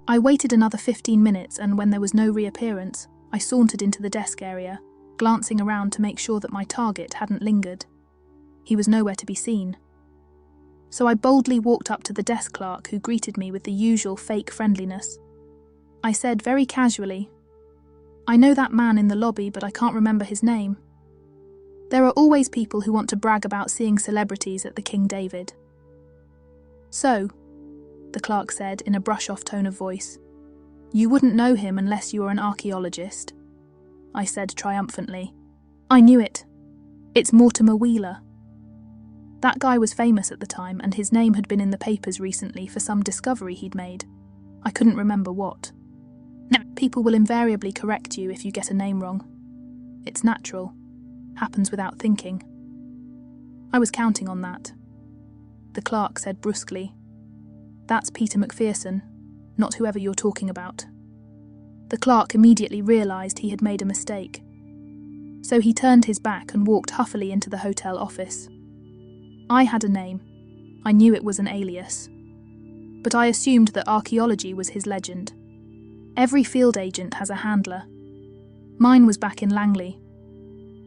I waited another 15 minutes, and when there was no reappearance, I sauntered into the desk area, glancing around to make sure that my target hadn't lingered. He was nowhere to be seen. So I boldly walked up to the desk clerk, who greeted me with the usual fake friendliness. I said very casually, "I know that man in the lobby, but I can't remember his name." There are always people who want to brag about seeing celebrities at the King David. "So," the clerk said in a brush-off tone of voice, "you wouldn't know him unless you were an archaeologist?" I said triumphantly, "I knew it. It's Mortimer Wheeler." That guy was famous at the time, and his name had been in the papers recently for some discovery he'd made. I couldn't remember what. People will invariably correct you if you get a name wrong. It's natural. Happens without thinking. I was counting on that. The clerk said brusquely, "That's Peter McPherson, not whoever you're talking about." The clerk immediately realised he had made a mistake. So he turned his back and walked huffily into the hotel office. I had a name. I knew it was an alias. But I assumed that archaeology was his legend. Every field agent has a handler. Mine was back in Langley.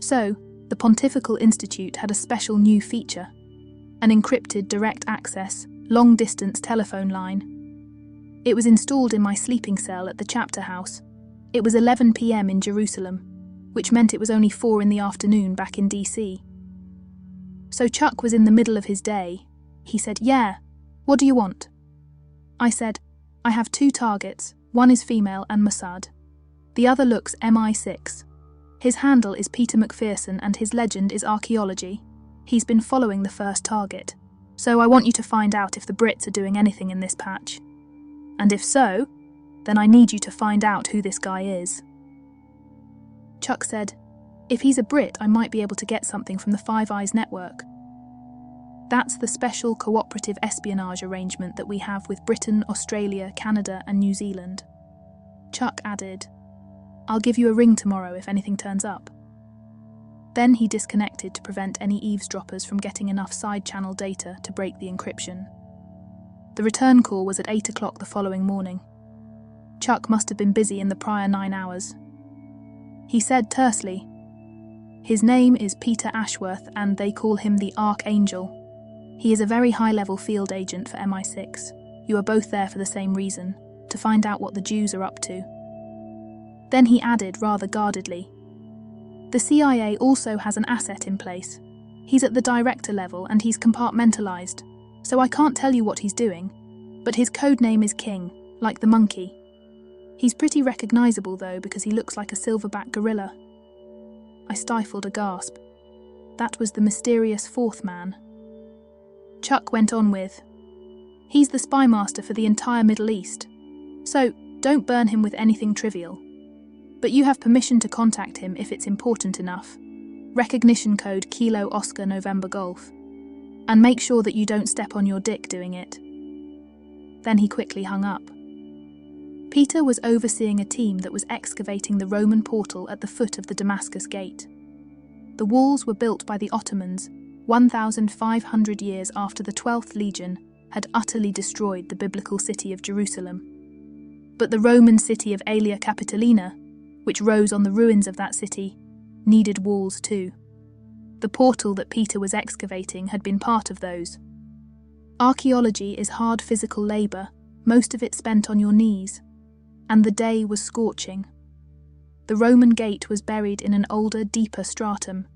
So, the Pontifical Institute had a special new feature, an encrypted direct access, long-distance telephone line. It was installed in my sleeping cell at the chapter house. It was 11 p.m. in Jerusalem, which meant it was only 4 in the afternoon back in DC. So Chuck was in the middle of his day. He said, "Yeah, what do you want?" I said, "I have 2 targets. One is female and Mossad. The other looks MI6. His handle is Peter McPherson and his legend is archaeology. He's been following the first target. So I want you to find out if the Brits are doing anything in this patch. And if so, then I need you to find out who this guy is." Chuck said, "If he's a Brit, I might be able to get something from the Five Eyes network." That's the special cooperative espionage arrangement that we have with Britain, Australia, Canada and New Zealand. Chuck added, "I'll give you a ring tomorrow if anything turns up." Then he disconnected to prevent any eavesdroppers from getting enough side-channel data to break the encryption. The return call was at 8 o'clock the following morning. Chuck must have been busy in the prior 9 hours. He said tersely, "His name is Peter Ashworth and they call him the Archangel. He is a very high-level field agent for MI6. You are both there for the same reason, to find out what the Jews are up to." Then he added rather guardedly, "The CIA also has an asset in place. He's at the director level and he's compartmentalized, so I can't tell you what he's doing, but his code name is King, like the monkey. He's pretty recognizable though because he looks like a silverback gorilla." I stifled a gasp. That was the mysterious 4th man. Chuck went on with, "He's the spy master for the entire Middle East, so don't burn him with anything trivial. But you have permission to contact him if it's important enough. Recognition code Kilo Oscar November Golf. And make sure that you don't step on your dick doing it." Then he quickly hung up. Peter was overseeing a team that was excavating the Roman portal at the foot of the Damascus Gate. The walls were built by the Ottomans 1,500 years after the 12th Legion had utterly destroyed the biblical city of Jerusalem. But the Roman city of Aelia Capitolina, which rose on the ruins of that city, needed walls too. The portal that Peter was excavating had been part of those. Archaeology is hard physical labour, most of it spent on your knees, and the day was scorching. The Roman gate was buried in an older, deeper stratum.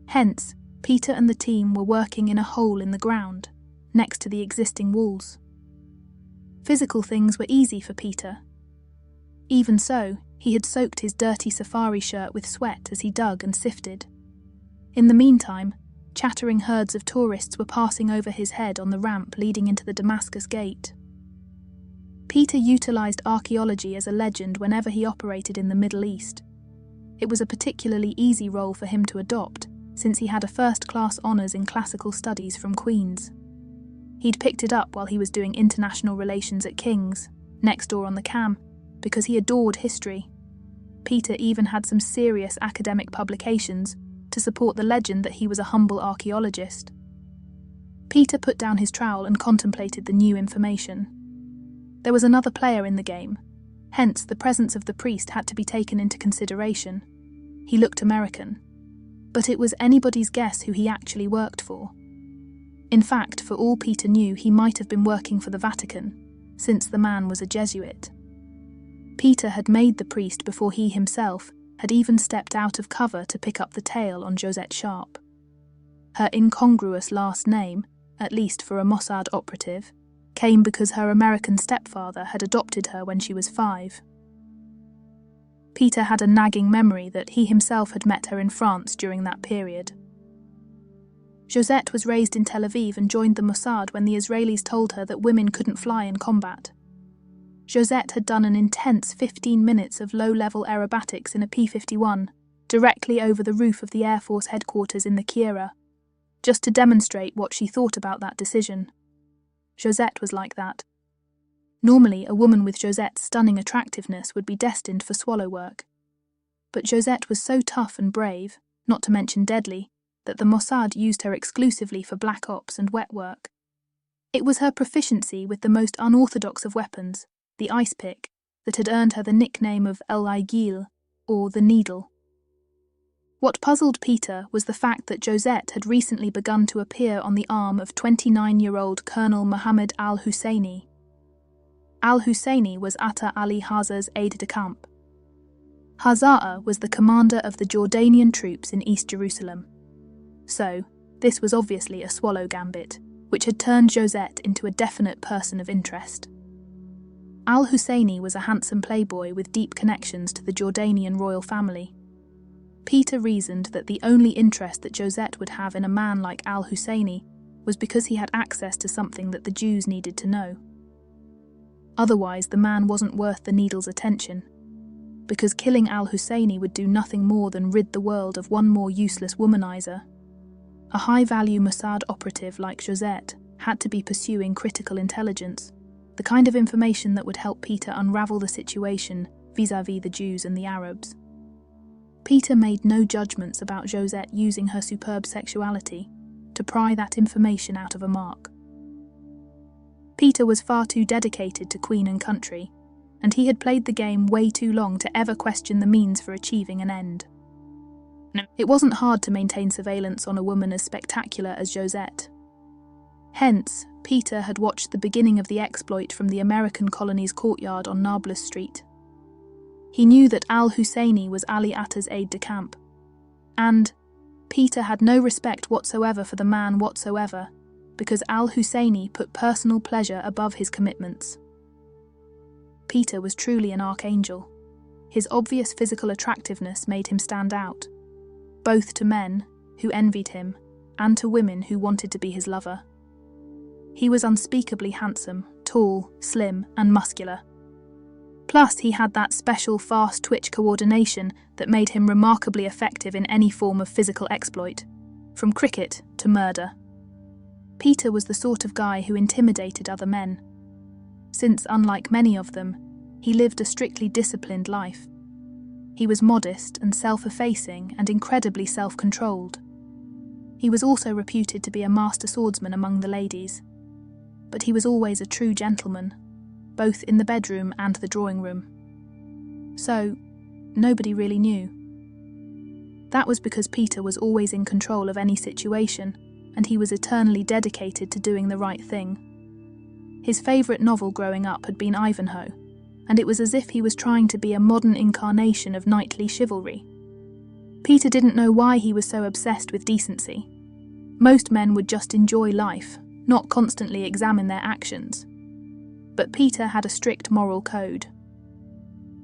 Hence, Peter and the team were working in a hole in the ground, next to the existing walls. Physical things were easy for Peter. Even so, he had soaked his dirty safari shirt with sweat as he dug and sifted. In the meantime, chattering herds of tourists were passing over his head on the ramp leading into the Damascus Gate. Peter utilised archaeology as a legend whenever he operated in the Middle East. It was a particularly easy role for him to adopt, since he had a first-class honours in classical studies from Queen's. He'd picked it up while he was doing international relations at King's, next door on the Cam, because he adored history. Peter even had some serious academic publications to support the legend that he was a humble archaeologist. Peter put down his trowel and contemplated the new information. There was another player in the game, hence the presence of the priest had to be taken into consideration. He looked American, but it was anybody's guess who he actually worked for. In fact, for all Peter knew, he might have been working for the Vatican, since the man was a Jesuit. Peter had made the priest before he himself had even stepped out of cover to pick up the tail on Josette Sharp. Her incongruous last name, at least for a Mossad operative, came because her American stepfather had adopted her when she was 5. Peter had a nagging memory that he himself had met her in France during that period. Josette was raised in Tel Aviv and joined the Mossad when the Israelis told her that women couldn't fly in combat. Josette had done an intense 15 minutes of low-level aerobatics in a P-51, directly over the roof of the Air Force headquarters in the Kiera, just to demonstrate what she thought about that decision. Josette was like that. Normally, a woman with Josette's stunning attractiveness would be destined for swallow work. But Josette was so tough and brave, not to mention deadly, that the Mossad used her exclusively for black ops and wet work. It was her proficiency with the most unorthodox of weapons, the ice pick, that had earned her the nickname of El Aigil, or the Needle. What puzzled Peter was the fact that Josette had recently begun to appear on the arm of 29-year-old Colonel Mohammed al-Husseini. Al-Husseini was Atta Ali Haza's aide-de-camp. Haza'a was the commander of the Jordanian troops in East Jerusalem. So, this was obviously a swallow gambit, which had turned Josette into a definite person of interest. Al-Husseini was a handsome playboy with deep connections to the Jordanian royal family. Peter reasoned that the only interest that Josette would have in a man like Al-Husseini was because he had access to something that the Jews needed to know. Otherwise, the man wasn't worth the Needle's attention, because killing Al-Husseini would do nothing more than rid the world of one more useless womanizer. A high-value Mossad operative like Josette had to be pursuing critical intelligence, the kind of information that would help Peter unravel the situation vis-à-vis the Jews and the Arabs. Peter made no judgments about Josette using her superb sexuality to pry that information out of a mark. Peter was far too dedicated to Queen and country, and he had played the game way too long to ever question the means for achieving an end. It wasn't hard to maintain surveillance on a woman as spectacular as Josette. Hence, Peter had watched the beginning of the exploit from the American colony's courtyard on Nablus Street. He knew that Al-Husseini was Ali Atta's aide-de-camp, and Peter had no respect whatsoever for the man whatsoever, because Al-Husseini put personal pleasure above his commitments. Peter was truly an archangel. His obvious physical attractiveness made him stand out, both to men who envied him and to women who wanted to be his lover. He was unspeakably handsome, tall, slim, and muscular. Plus, he had that special fast twitch coordination that made him remarkably effective in any form of physical exploit, from cricket to murder. Peter was the sort of guy who intimidated other men, since, unlike many of them, he lived a strictly disciplined life. He was modest and self-effacing and incredibly self-controlled. He was also reputed to be a master swordsman among the ladies, but he was always a true gentleman, both in the bedroom and the drawing room. So, nobody really knew. That was because Peter was always in control of any situation, and he was eternally dedicated to doing the right thing. His favourite novel growing up had been Ivanhoe, and it was as if he was trying to be a modern incarnation of knightly chivalry. Peter didn't know why he was so obsessed with decency. Most men would just enjoy life, not constantly examine their actions. But Peter had a strict moral code.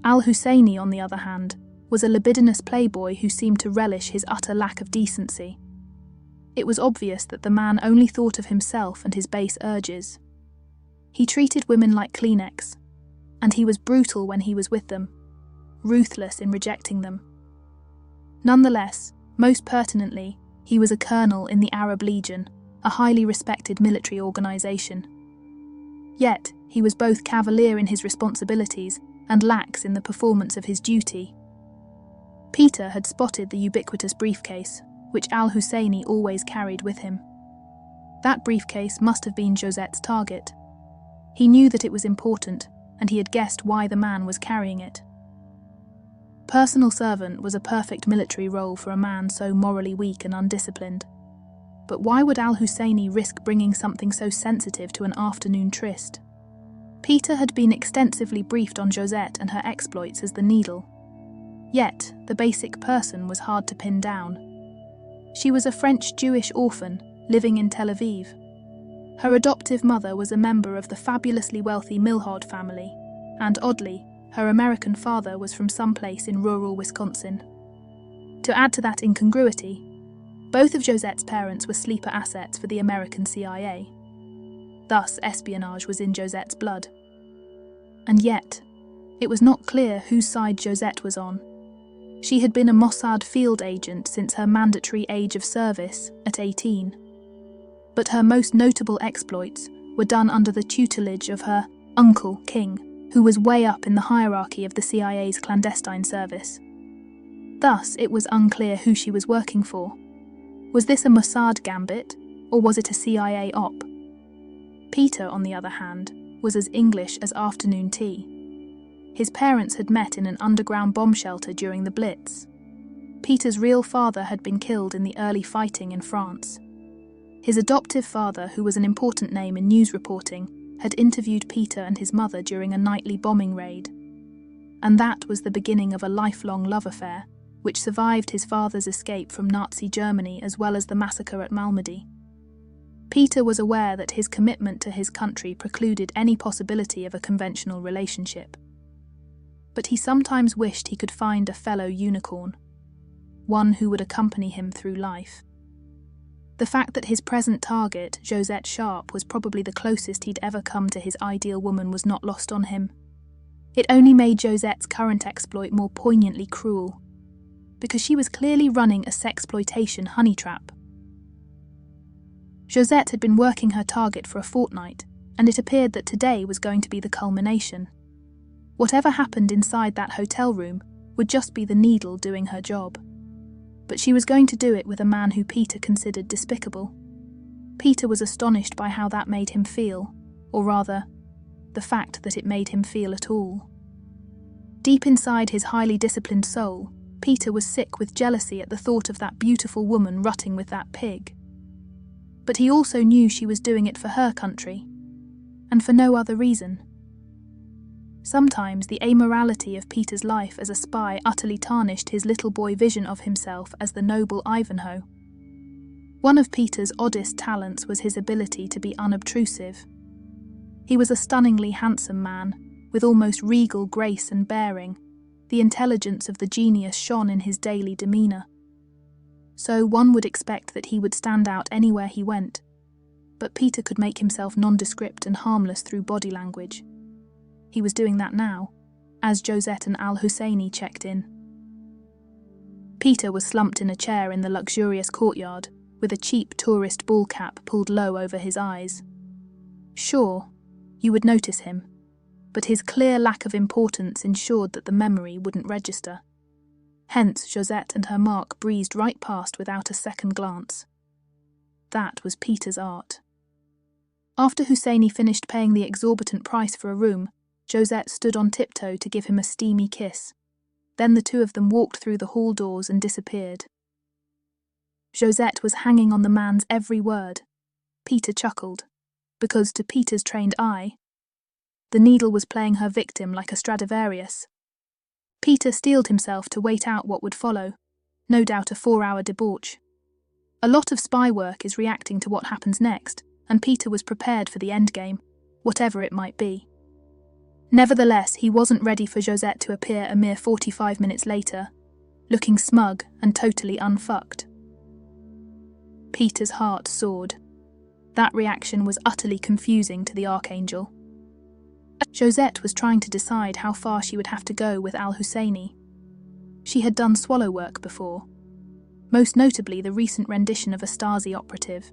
Al-Husseini, on the other hand, was a libidinous playboy who seemed to relish his utter lack of decency. It was obvious that the man only thought of himself and his base urges. He treated women like Kleenex, and he was brutal when he was with them, ruthless in rejecting them. Nonetheless, most pertinently, he was a colonel in the Arab Legion, a highly respected military organization. Yet, he was both cavalier in his responsibilities and lax in the performance of his duty. Peter had spotted the ubiquitous briefcase, which al-Husseini always carried with him. That briefcase must have been Josette's target. He knew that it was important, and he had guessed why the man was carrying it. Personal servant was a perfect military role for a man so morally weak and undisciplined. But why would al-Husseini risk bringing something so sensitive to an afternoon tryst? Peter had been extensively briefed on Josette and her exploits as the Needle. Yet, the basic person was hard to pin down. She was a French Jewish orphan living in Tel Aviv. Her adoptive mother was a member of the fabulously wealthy Milhaud family, and oddly, her American father was from someplace in rural Wisconsin. To add to that incongruity, both of Josette's parents were sleeper assets for the American CIA. Thus, espionage was in Josette's blood. And yet, it was not clear whose side Josette was on. She had been a Mossad field agent since her mandatory age of service at 18. But her most notable exploits were done under the tutelage of her uncle, King, who was way up in the hierarchy of the CIA's clandestine service. Thus, it was unclear who she was working for. Was this a Mossad gambit, or was it a CIA op? Peter, on the other hand, was as English as afternoon tea. His parents had met in an underground bomb shelter during the Blitz. Peter's real father had been killed in the early fighting in France. His adoptive father, who was an important name in news reporting, had interviewed Peter and his mother during a nightly bombing raid. And that was the beginning of a lifelong love affair, which survived his father's escape from Nazi Germany as well as the massacre at Malmedy. Peter was aware that his commitment to his country precluded any possibility of a conventional relationship. But he sometimes wished he could find a fellow unicorn, one who would accompany him through life. The fact that his present target, Josette Sharp, was probably the closest he'd ever come to his ideal woman was not lost on him. It only made Josette's current exploit more poignantly cruel, because she was clearly running a sexploitation honey trap. Josette had been working her target for a fortnight, and it appeared that today was going to be the culmination. Whatever happened inside that hotel room would just be the Needle doing her job. But she was going to do it with a man who Peter considered despicable. Peter was astonished by how that made him feel, or rather, the fact that it made him feel at all. Deep inside his highly disciplined soul, Peter was sick with jealousy at the thought of that beautiful woman rutting with that pig. But he also knew she was doing it for her country, and for no other reason. Sometimes the amorality of Peter's life as a spy utterly tarnished his little boy vision of himself as the noble Ivanhoe. One of Peter's oddest talents was his ability to be unobtrusive. He was a stunningly handsome man, with almost regal grace and bearing. The intelligence of the genius shone in his daily demeanour. So one would expect that he would stand out anywhere he went, but Peter could make himself nondescript and harmless through body language. He was doing that now, as Josette and al-Husseini checked in. Peter was slumped in a chair in the luxurious courtyard, with a cheap tourist ball cap pulled low over his eyes. Sure, you would notice him, but his clear lack of importance ensured that the memory wouldn't register. Hence, Josette and her mark breezed right past without a second glance. That was Peter's art. After Husseini finished paying the exorbitant price for a room, Josette stood on tiptoe to give him a steamy kiss. Then the two of them walked through the hall doors and disappeared. Josette was hanging on the man's every word. Peter chuckled, because to Peter's trained eye, the Needle was playing her victim like a Stradivarius. Peter steeled himself to wait out what would follow, no doubt a 4-hour debauch. A lot of spy work is reacting to what happens next, and Peter was prepared for the endgame, whatever it might be. Nevertheless, he wasn't ready for Josette to appear a mere 45 minutes later, looking smug and totally unfucked. Peter's heart soared. That reaction was utterly confusing to the Archangel. Josette was trying to decide how far she would have to go with al-Husseini. She had done swallow work before, most notably the recent rendition of a Stasi operative.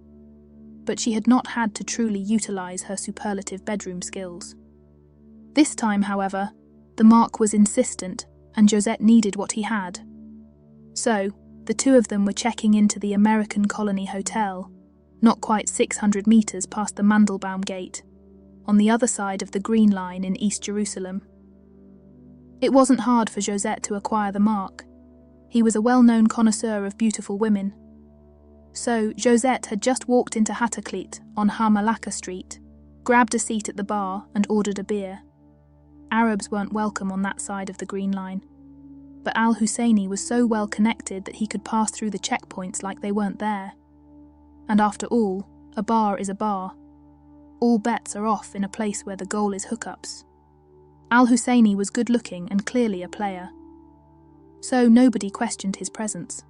but she had not had to truly utilize her superlative bedroom skills. This time, however, the Mark was insistent, and Josette needed what he had. So, the two of them were checking into the American Colony Hotel, not quite 600 meters past the Mandelbaum Gate, on the other side of the Green Line in East Jerusalem. It wasn't hard for Josette to acquire the Mark. He was a well-known connoisseur of beautiful women. So, Josette had just walked into Hataklit on Hamalaka Street, grabbed a seat at the bar and ordered a beer. Arabs weren't welcome on that side of the Green Line, but Al-Husseini was so well connected that he could pass through the checkpoints like they weren't there. And after all, a bar is a bar. All bets are off in a place where the goal is hookups. Al-Husseini was good-looking and clearly a player. So nobody questioned his presence.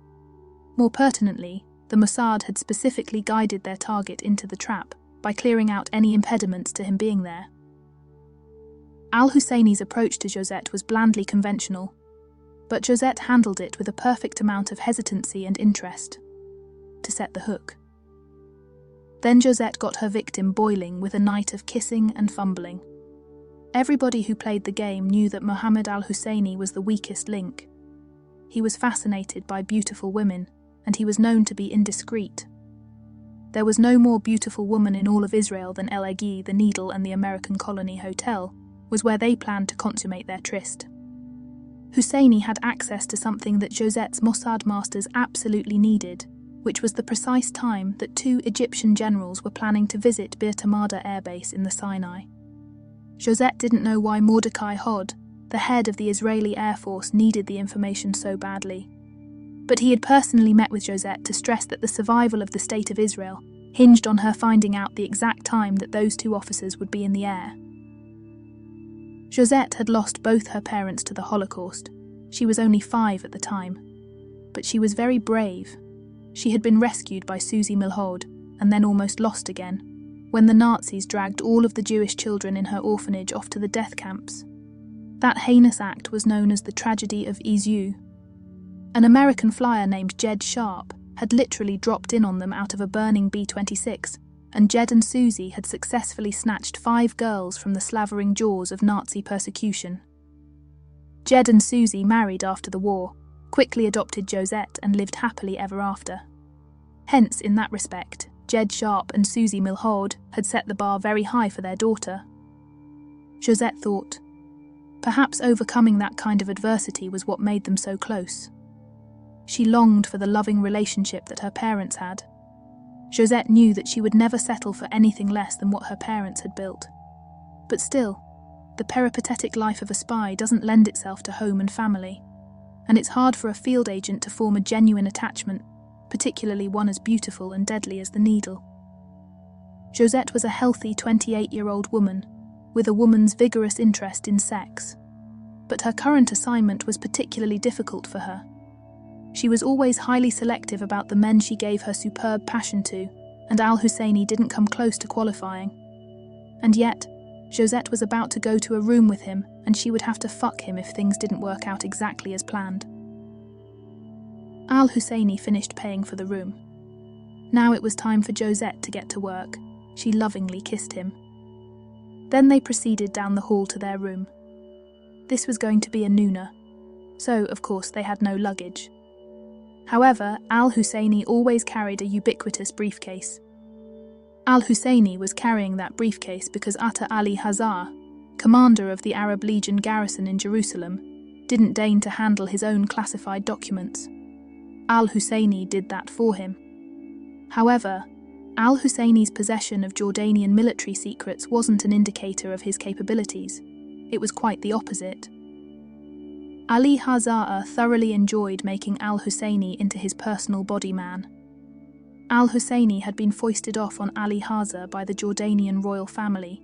More pertinently, the Mossad had specifically guided their target into the trap by clearing out any impediments to him being there. Al-Husseini's approach to Josette was blandly conventional, but Josette handled it with a perfect amount of hesitancy and interest to set the hook. Then Josette got her victim boiling with a night of kissing and fumbling. Everybody who played the game knew that Mohammed Al-Husseini was the weakest link. He was fascinated by beautiful women, and he was known to be indiscreet. There was no more beautiful woman in all of Israel than El Egi, the Needle, and the American Colony Hotel was where they planned to consummate their tryst. Husseini had access to something that Josette's Mossad masters absolutely needed, which was the precise time that two Egyptian generals were planning to visit Bir Tamada Air Base in the Sinai. Josette didn't know why Mordecai Hod, the head of the Israeli Air Force, needed the information so badly. But he had personally met with Josette to stress that the survival of the State of Israel hinged on her finding out the exact time that those two officers would be in the air. Josette had lost both her parents to the Holocaust. She was only 5 at the time. But she was very brave. She had been rescued by Susie Milhaud, and then almost lost again, when the Nazis dragged all of the Jewish children in her orphanage off to the death camps. That heinous act was known as the Tragedy of Izu. An American flyer named Jed Sharp had literally dropped in on them out of a burning B-26, and Jed and Susie had successfully snatched 5 girls from the slavering jaws of Nazi persecution. Jed and Susie married after the war, quickly adopted Josette, and lived happily ever after. Hence, in that respect, Jed Sharp and Susie Milhaud had set the bar very high for their daughter. Josette thought, perhaps overcoming that kind of adversity was what made them so close. She longed for the loving relationship that her parents had. Josette knew that she would never settle for anything less than what her parents had built. But still, the peripatetic life of a spy doesn't lend itself to home and family, and it's hard for a field agent to form a genuine attachment, particularly one as beautiful and deadly as the Needle. Josette was a healthy 28-year-old woman, with a woman's vigorous interest in sex. But her current assignment was particularly difficult for her. She was always highly selective about the men she gave her superb passion to, and Al-Husseini didn't come close to qualifying. And yet, Josette was about to go to a room with him, and she would have to fuck him if things didn't work out exactly as planned. Al-Husseini finished paying for the room. Now it was time for Josette to get to work. She lovingly kissed him. Then they proceeded down the hall to their room. This was going to be a nooner, so of course they had no luggage. However, Al-Husseini always carried a ubiquitous briefcase. Al-Husseini was carrying that briefcase because Atta Ali Hazar, commander of the Arab Legion garrison in Jerusalem, didn't deign to handle his own classified documents. Al-Husseini did that for him. However, Al-Husseini's possession of Jordanian military secrets wasn't an indicator of his capabilities. It was quite the opposite. Ali Hazar thoroughly enjoyed making Al-Husseini into his personal body man. Al-Husseini had been foisted off on Ali Hazar by the Jordanian royal family.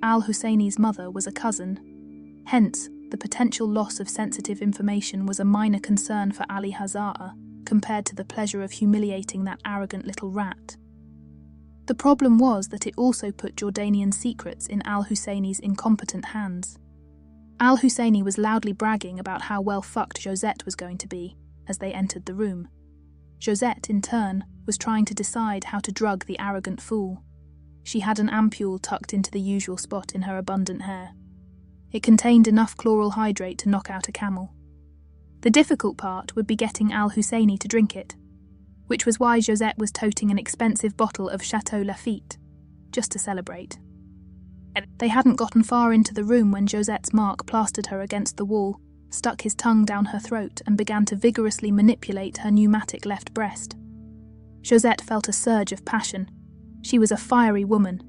Al-Husseini's mother was a cousin. Hence, the potential loss of sensitive information was a minor concern for Ali Hazar, compared to the pleasure of humiliating that arrogant little rat. The problem was that it also put Jordanian secrets in Al-Husseini's incompetent hands. Al-Husseini was loudly bragging about how well fucked Josette was going to be as they entered the room. Josette, in turn, was trying to decide how to drug the arrogant fool. She had an ampule tucked into the usual spot in her abundant hair. It contained enough chloral hydrate to knock out a camel. The difficult part would be getting Al-Husseini to drink it, which was why Josette was toting an expensive bottle of Chateau Lafite, just to celebrate. They hadn't gotten far into the room when Josette's Mark plastered her against the wall, stuck his tongue down her throat and began to vigorously manipulate her pneumatic left breast. Josette felt a surge of passion. She was a fiery woman.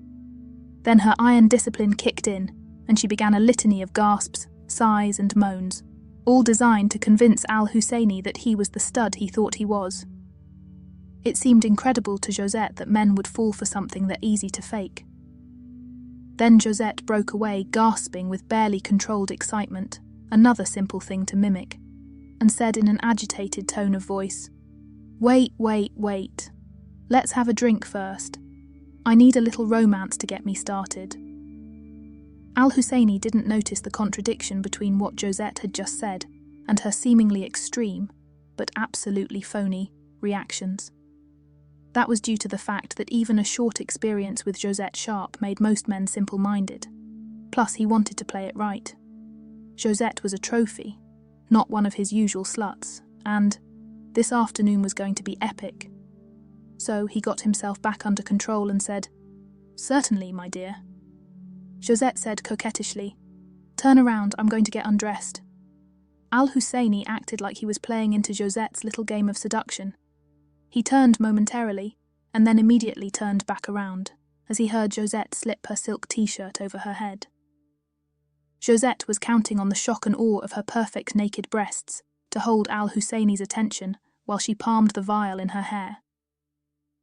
Then her iron discipline kicked in, and she began a litany of gasps, sighs and moans, all designed to convince Al-Husseini that he was the stud he thought he was. It seemed incredible to Josette that men would fall for something that easy to fake. Then Josette broke away, gasping with barely controlled excitement, another simple thing to mimic, and said in an agitated tone of voice, "Wait. Let's have a drink first. I need a little romance to get me started." Al-Husseini didn't notice the contradiction between what Josette had just said and her seemingly extreme, but absolutely phony, reactions. That was due to the fact that even a short experience with Josette Sharp made most men simple-minded. Plus, he wanted to play it right. Josette was a trophy, not one of his usual sluts, and this afternoon was going to be epic. So he got himself back under control and said, "Certainly, my dear." Josette said coquettishly, "Turn around, I'm going to get undressed." Al-Husseini acted like he was playing into Josette's little game of seduction. He turned momentarily, and then immediately turned back around, as he heard Josette slip her silk t-shirt over her head. Josette was counting on the shock and awe of her perfect naked breasts to hold Al-Husseini's attention while she palmed the vial in her hair.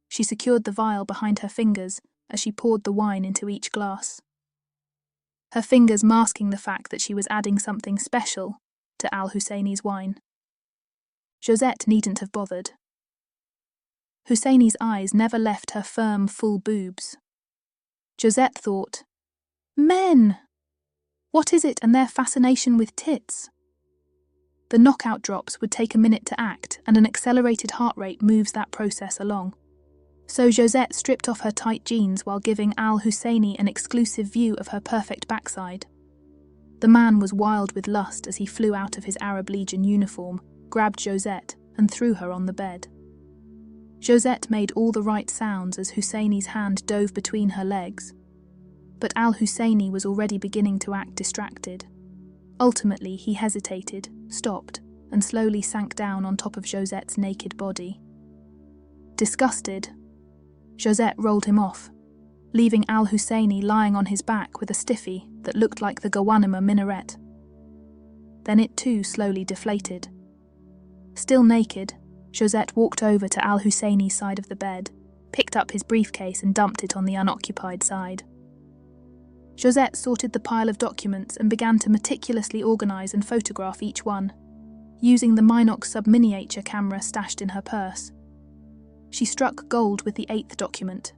She secured the vial behind her fingers as she poured the wine into each glass, her fingers masking the fact that she was adding something special to Al-Husseini's wine. Josette needn't have bothered. Husseini's eyes never left her firm, full boobs. Josette thought, "Men! What is it and their fascination with tits?" The knockout drops would take a minute to act, and an accelerated heart rate moves that process along. So Josette stripped off her tight jeans while giving Al-Husseini an exclusive view of her perfect backside. The man was wild with lust as he flew out of his Arab Legion uniform, grabbed Josette, and threw her on the bed. Josette made all the right sounds as Husseini's hand dove between her legs. But Al-Husseini was already beginning to act distracted. Ultimately, he hesitated, stopped, and slowly sank down on top of Josette's naked body. Disgusted, Josette rolled him off, leaving Al-Husseini lying on his back with a stiffy that looked like the Gawanima minaret. Then it too slowly deflated. Still naked, Josette walked over to Al-Husseini's side of the bed, picked up his briefcase and dumped it on the unoccupied side. Josette sorted the pile of documents and began to meticulously organize and photograph each one, using the Minox sub-miniature camera stashed in her purse. She struck gold with the 8th document.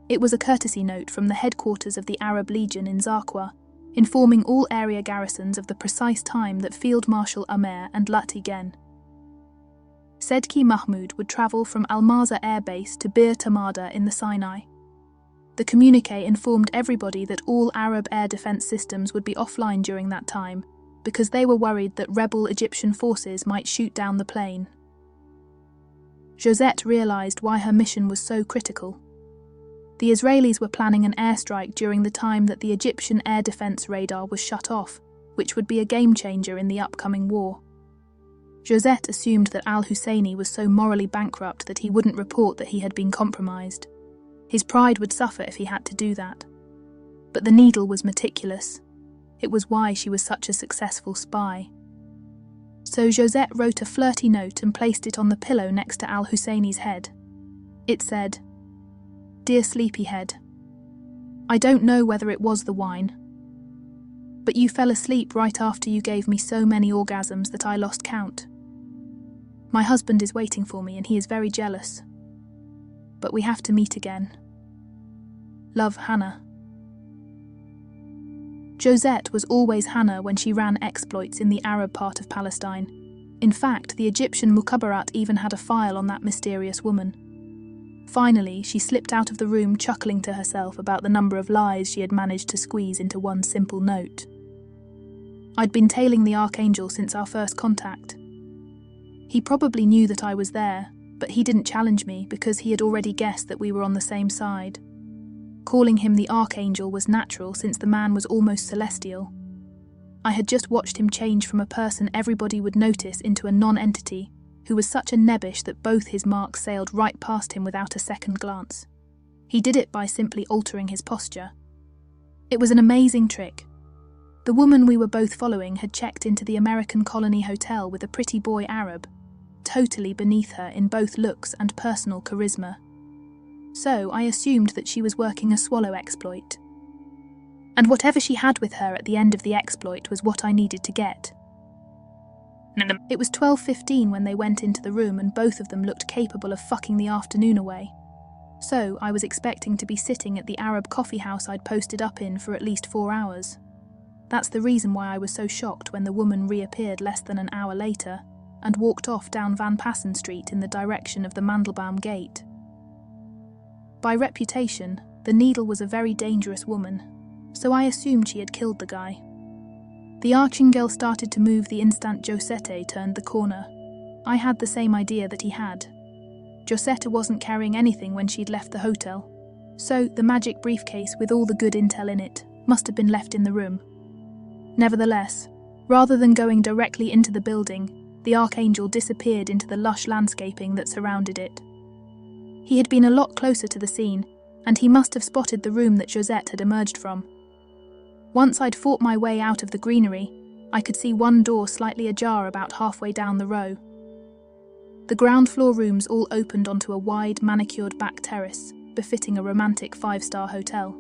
It was a courtesy note from the headquarters of the Arab Legion in Zarqwa, informing all area garrisons of the precise time that Field Marshal Amer and Lati Gen Sedki Mahmoud would travel from Al-Maza Air Base to Bir Tamada in the Sinai. The communique informed everybody that all Arab air defense systems would be offline during that time, because they were worried that rebel Egyptian forces might shoot down the plane. Josette realized why her mission was so critical. The Israelis were planning an airstrike during the time that the Egyptian air defense radar was shut off, which would be a game-changer in the upcoming war. Josette assumed that Al-Husseini was so morally bankrupt that he wouldn't report that he had been compromised. His pride would suffer if he had to do that. But the needle was meticulous. It was why she was such a successful spy. So Josette wrote a flirty note and placed it on the pillow next to Al-Husseini's head. It said, "Dear Sleepyhead, I don't know whether it was the wine, but you fell asleep right after you gave me so many orgasms that I lost count. My husband is waiting for me and he is very jealous. But we have to meet again. Love, Hannah." Josette was always Hannah when she ran exploits in the Arab part of Palestine. In fact, the Egyptian Mukhabarat even had a file on that mysterious woman. Finally, she slipped out of the room chuckling to herself about the number of lies she had managed to squeeze into one simple note. I'd been tailing the Archangel since our first contact. He probably knew that I was there, but he didn't challenge me because he had already guessed that we were on the same side. Calling him the Archangel was natural since the man was almost celestial. I had just watched him change from a person everybody would notice into a non-entity who was such a nebbish that both his marks sailed right past him without a second glance. He did it by simply altering his posture. It was an amazing trick. The woman we were both following had checked into the American Colony Hotel with a pretty boy Arab, totally beneath her in both looks and personal charisma. So I assumed that she was working a swallow exploit. And whatever she had with her at the end of the exploit was what I needed to get. It was 12:15 when they went into the room and both of them looked capable of fucking the afternoon away. So I was expecting to be sitting at the Arab coffee house I'd posted up in for at least 4 hours. That's the reason why I was so shocked when the woman reappeared less than an hour later and walked off down Van Passen Street in the direction of the Mandelbaum Gate. By reputation, the Needle was a very dangerous woman, so I assumed she had killed the guy. The Archangel started to move the instant Josette turned the corner. I had the same idea that he had. Josette wasn't carrying anything when she'd left the hotel, so the magic briefcase with all the good intel in it must have been left in the room. Nevertheless, rather than going directly into the building, the Archangel disappeared into the lush landscaping that surrounded it. He had been a lot closer to the scene, and he must have spotted the room that Josette had emerged from. Once I'd fought my way out of the greenery, I could see one door slightly ajar about halfway down the row. The ground floor rooms all opened onto a wide, manicured back terrace, befitting a romantic 5-star hotel.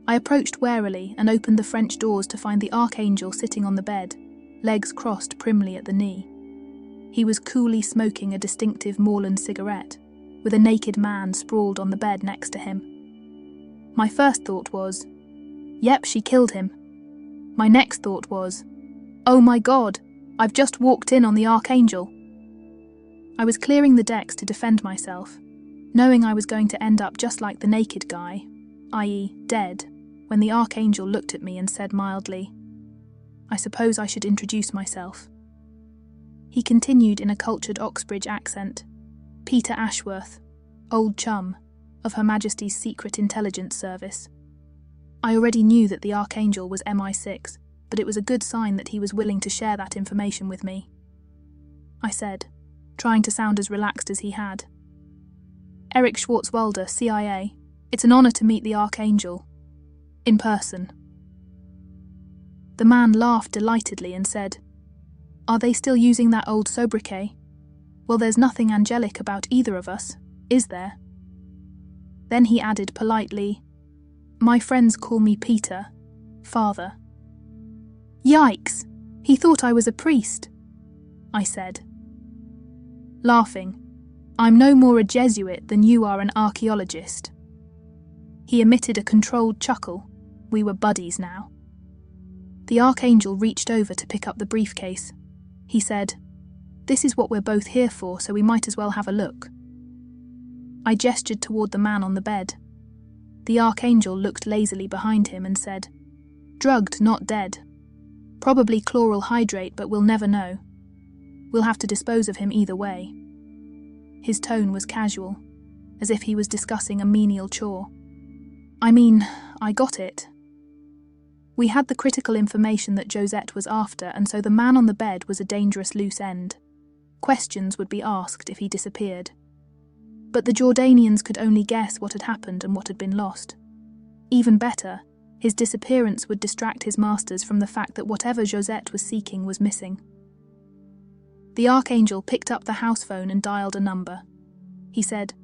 I approached warily and opened the French doors to find the Archangel sitting on the bed, legs crossed primly at the knee. He was coolly smoking a distinctive Moreland cigarette, with a naked man sprawled on the bed next to him. My first thought was, yep, she killed him. My next thought was, oh my god, I've just walked in on the Archangel. I was clearing the decks to defend myself, knowing I was going to end up just like the naked guy, i.e. dead, when the Archangel looked at me and said mildly, I suppose I should introduce myself. He continued in a cultured Oxbridge accent, Peter Ashworth, old chum, of Her Majesty's Secret Intelligence Service. I already knew that the Archangel was MI6, but it was a good sign that he was willing to share that information with me. I said, trying to sound as relaxed as he had. Eric Schwarzwalder, CIA. It's an honor to meet the Archangel. In person. The man laughed delightedly and said, are they still using that old sobriquet? Well, there's nothing angelic about either of us, is there? Then he added politely, my friends call me Peter, Father. Yikes! He thought I was a priest, I said. Laughing, I'm no more a Jesuit than you are an archaeologist. He emitted a controlled chuckle. We were buddies now. The Archangel reached over to pick up the briefcase. He said, this is what we're both here for, so we might as well have a look. I gestured toward the man on the bed. The Archangel looked lazily behind him and said, drugged, not dead. Probably chloral hydrate, but we'll never know. We'll have to dispose of him either way. His tone was casual, as if he was discussing a menial chore. I mean, I got it. We had the critical information that Josette was after, and so the man on the bed was a dangerous loose end. Questions would be asked if he disappeared. But the Jordanians could only guess what had happened and what had been lost. Even better, his disappearance would distract his masters from the fact that whatever Josette was seeking was missing. The Archangel picked up the house phone and dialed a number. He said,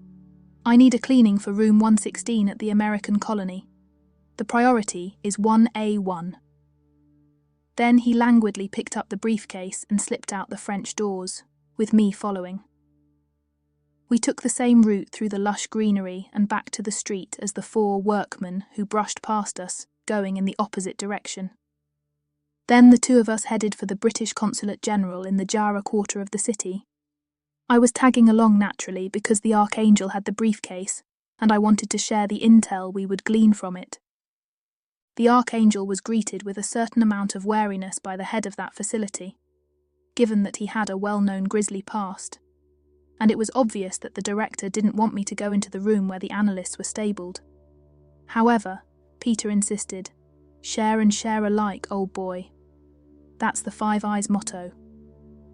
I need a cleaning for room 116 at the American Colony. The priority is 1A1. Then he languidly picked up the briefcase and slipped out the French doors, with me following. We took the same route through the lush greenery and back to the street as the 4 workmen who brushed past us, going in the opposite direction. Then the 2 of us headed for the British Consulate General in the Jara quarter of the city. I was tagging along naturally because the Archangel had the briefcase, and I wanted to share the intel we would glean from it. The Archangel was greeted with a certain amount of wariness by the head of that facility, given that he had a well-known grisly past, and it was obvious that the director didn't want me to go into the room where the analysts were stabled. However, Peter insisted, "Share and share alike, old boy." That's the Five Eyes motto.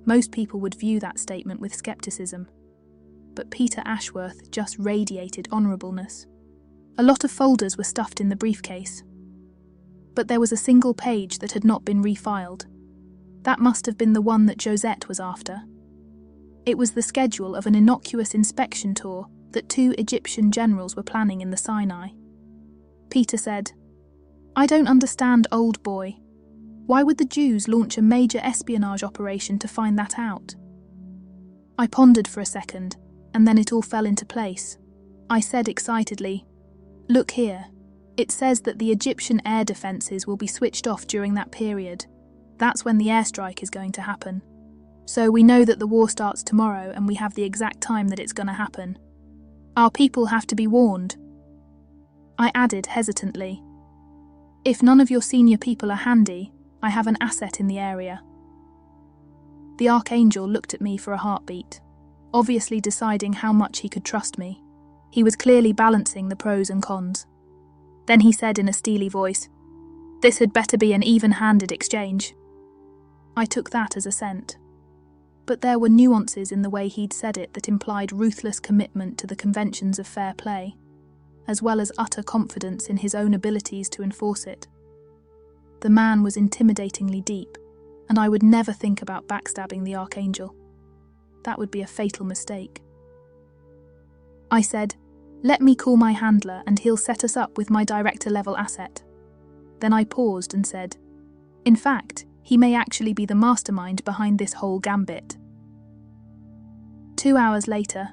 Most people would view that statement with skepticism, but Peter Ashworth just radiated honourableness. A lot of folders were stuffed in the briefcase, but there was a single page that had not been refiled. That must have been the one that Josette was after. It was the schedule of an innocuous inspection tour that 2 Egyptian generals were planning in the Sinai. Peter said, "I don't understand, old boy. Why would the Jews launch a major espionage operation to find that out?" I pondered for a second, and then it all fell into place. I said excitedly, "Look here. It says that the Egyptian air defences will be switched off during that period. That's when the airstrike is going to happen. So we know that the war starts tomorrow and we have the exact time that it's going to happen. Our people have to be warned." I added hesitantly, "If none of your senior people are handy, I have an asset in the area." The Archangel looked at me for a heartbeat, obviously deciding how much he could trust me. He was clearly balancing the pros and cons. Then he said in a steely voice, "This had better be an even-handed exchange." I took that as assent. But there were nuances in the way he'd said it that implied ruthless commitment to the conventions of fair play, as well as utter confidence in his own abilities to enforce it. The man was intimidatingly deep, and I would never think about backstabbing the Archangel. That would be a fatal mistake. I said, "Let me call my handler and he'll set us up with my director-level asset." Then I paused and said, "In fact, he may actually be the mastermind behind this whole gambit." 2 hours later,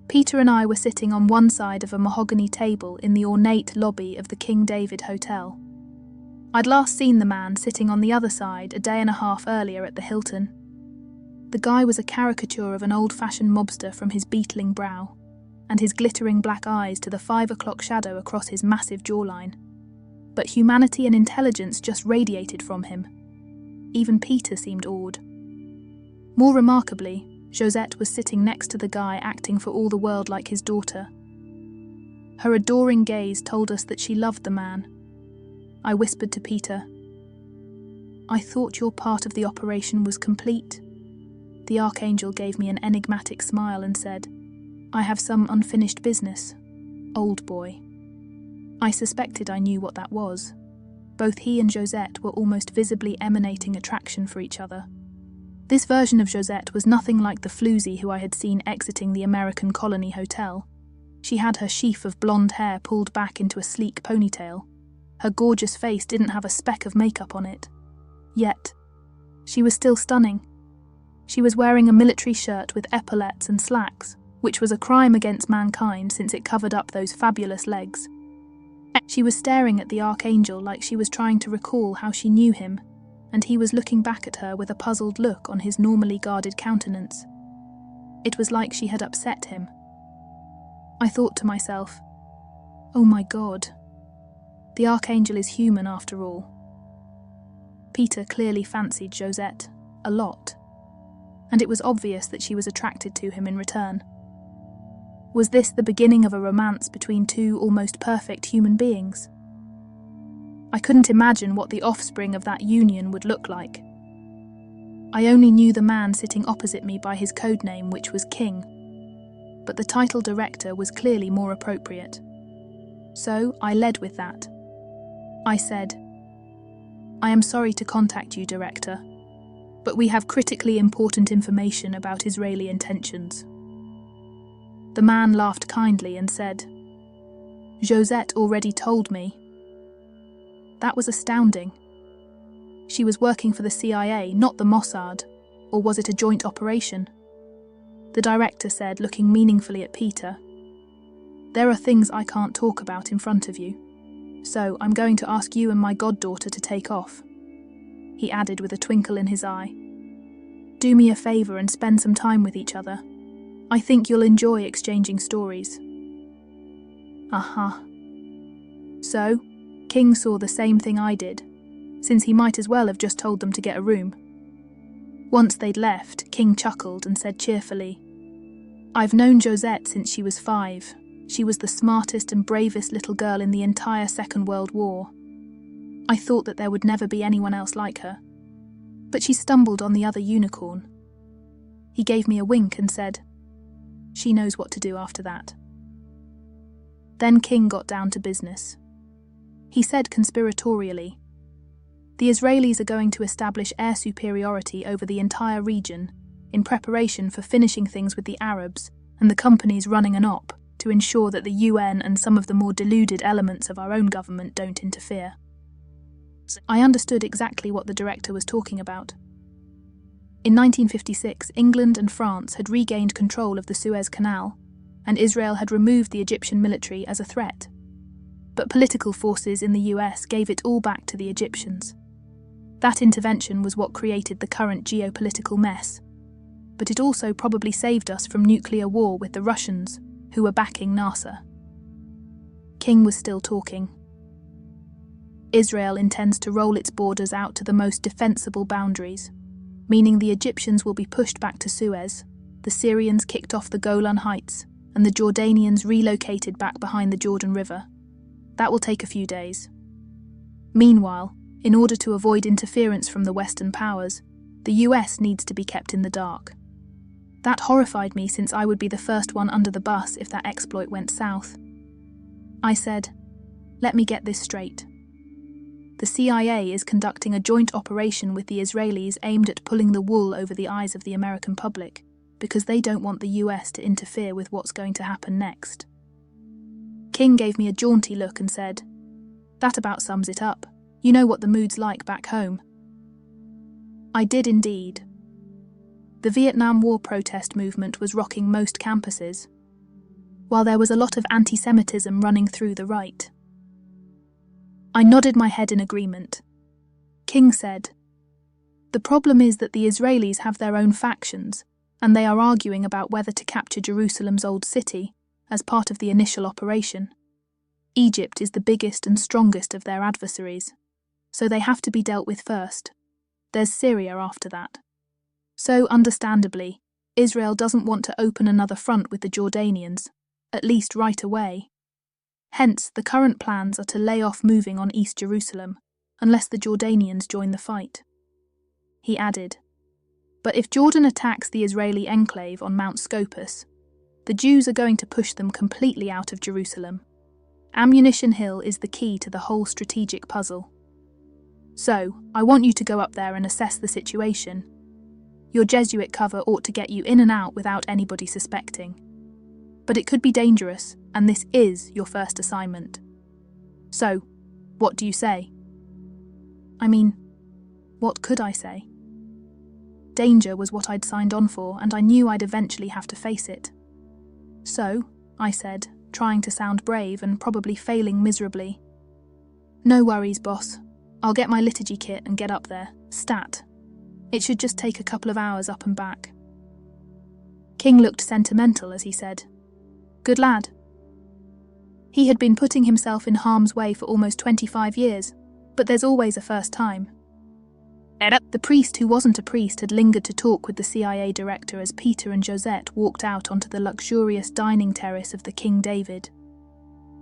Peter and I were sitting on one side of a mahogany table in the ornate lobby of the King David Hotel. I'd last seen the man sitting on the other side a day and a half earlier at the Hilton. The guy was a caricature of an old-fashioned mobster from his beetling brow, and his glittering black eyes to the 5 o'clock shadow across his massive jawline. But humanity and intelligence just radiated from him. Even Peter seemed awed. More remarkably, Josette was sitting next to the guy acting for all the world like his daughter. Her adoring gaze told us that she loved the man. I whispered to Peter, "I thought your part of the operation was complete." The Archangel gave me an enigmatic smile and said, "I have some unfinished business, old boy." I suspected I knew what that was. Both he and Josette were almost visibly emanating attraction for each other. This version of Josette was nothing like the floozy who I had seen exiting the American Colony Hotel. She had her sheaf of blonde hair pulled back into a sleek ponytail. Her gorgeous face didn't have a speck of makeup on it. Yet, she was still stunning. She was wearing a military shirt with epaulettes and slacks, which was a crime against mankind since it covered up those fabulous legs. She was staring at the Archangel like she was trying to recall how she knew him, and he was looking back at her with a puzzled look on his normally guarded countenance. It was like she had upset him. I thought to myself, "Oh my God. The Archangel is human after all." Peter clearly fancied Josette a lot, and it was obvious that she was attracted to him in return. Was this the beginning of a romance between 2 almost perfect human beings? I couldn't imagine what the offspring of that union would look like. I only knew the man sitting opposite me by his codename, which was King, but the title director was clearly more appropriate. So I led with that. I said, "I am sorry to contact you, Director, but we have critically important information about Israeli intentions." The man laughed kindly and said, "Josette already told me." That was astounding. She was working for the CIA, not the Mossad, or was it a joint operation? The director said, looking meaningfully at Peter, "There are things I can't talk about in front of you, so I'm going to ask you and my goddaughter to take off." He added with a twinkle in his eye, do me a favor and spend some time with each other. I think you'll enjoy exchanging stories." So, King saw the same thing I did, since he might as well have just told them to get a room. Once they'd left, King chuckled and said cheerfully, "I've known Josette since she was 5. She was the smartest and bravest little girl in the entire Second World War. I thought that there would never be anyone else like her. But she stumbled on the other unicorn." He gave me a wink and said, "She knows what to do after that." Then King got down to business. He said conspiratorially, "The Israelis are going to establish air superiority over the entire region in preparation for finishing things with the Arabs and the companies running an op to ensure that the UN and some of the more deluded elements of our own government don't interfere." I understood exactly what the director was talking about. In 1956, England and France had regained control of the Suez Canal, and Israel had removed the Egyptian military as a threat. But political forces in the US gave it all back to the Egyptians. That intervention was what created the current geopolitical mess, but it also probably saved us from nuclear war with the Russians, who were backing Nasser. King was still talking. "Israel intends to roll its borders out to the most defensible boundaries, meaning the Egyptians will be pushed back to Suez, the Syrians kicked off the Golan Heights, and the Jordanians relocated back behind the Jordan River. That will take a few days. Meanwhile, in order to avoid interference from the Western powers, the US needs to be kept in the dark." That horrified me, since I would be the first one under the bus if that exploit went south. I said, "Let me get this straight. The CIA is conducting a joint operation with the Israelis aimed at pulling the wool over the eyes of the American public, because they don't want the US to interfere with what's going to happen next." King gave me a jaunty look and said, "That about sums it up. You know what the mood's like back home." I did indeed. The Vietnam War protest movement was rocking most campuses, while there was a lot of anti-Semitism running through the right. I nodded my head in agreement. King said, "The problem is that the Israelis have their own factions, and they are arguing about whether to capture Jerusalem's old city as part of the initial operation. Egypt is the biggest and strongest of their adversaries, so they have to be dealt with first. There's Syria after that. So, understandably, Israel doesn't want to open another front with the Jordanians, at least right away. Hence, the current plans are to lay off moving on East Jerusalem, unless the Jordanians join the fight." He added, "But if Jordan attacks the Israeli enclave on Mount Scopus, the Jews are going to push them completely out of Jerusalem. Ammunition Hill is the key to the whole strategic puzzle. So, I want you to go up there and assess the situation. Your Jesuit cover ought to get you in and out without anybody suspecting. But it could be dangerous, and this is your first assignment. So, what do you say?" I mean, what could I say? Danger was what I'd signed on for, and I knew I'd eventually have to face it. "So," I said, trying to sound brave and probably failing miserably, "No worries, boss. I'll get my liturgy kit and get up there, stat. It should just take a couple of hours up and back." King looked sentimental as he said, "Good lad." He had been putting himself in harm's way for almost 25 years, but there's always a first time. The priest who wasn't a priest had lingered to talk with the CIA director as Peter and Josette walked out onto the luxurious dining terrace of the King David.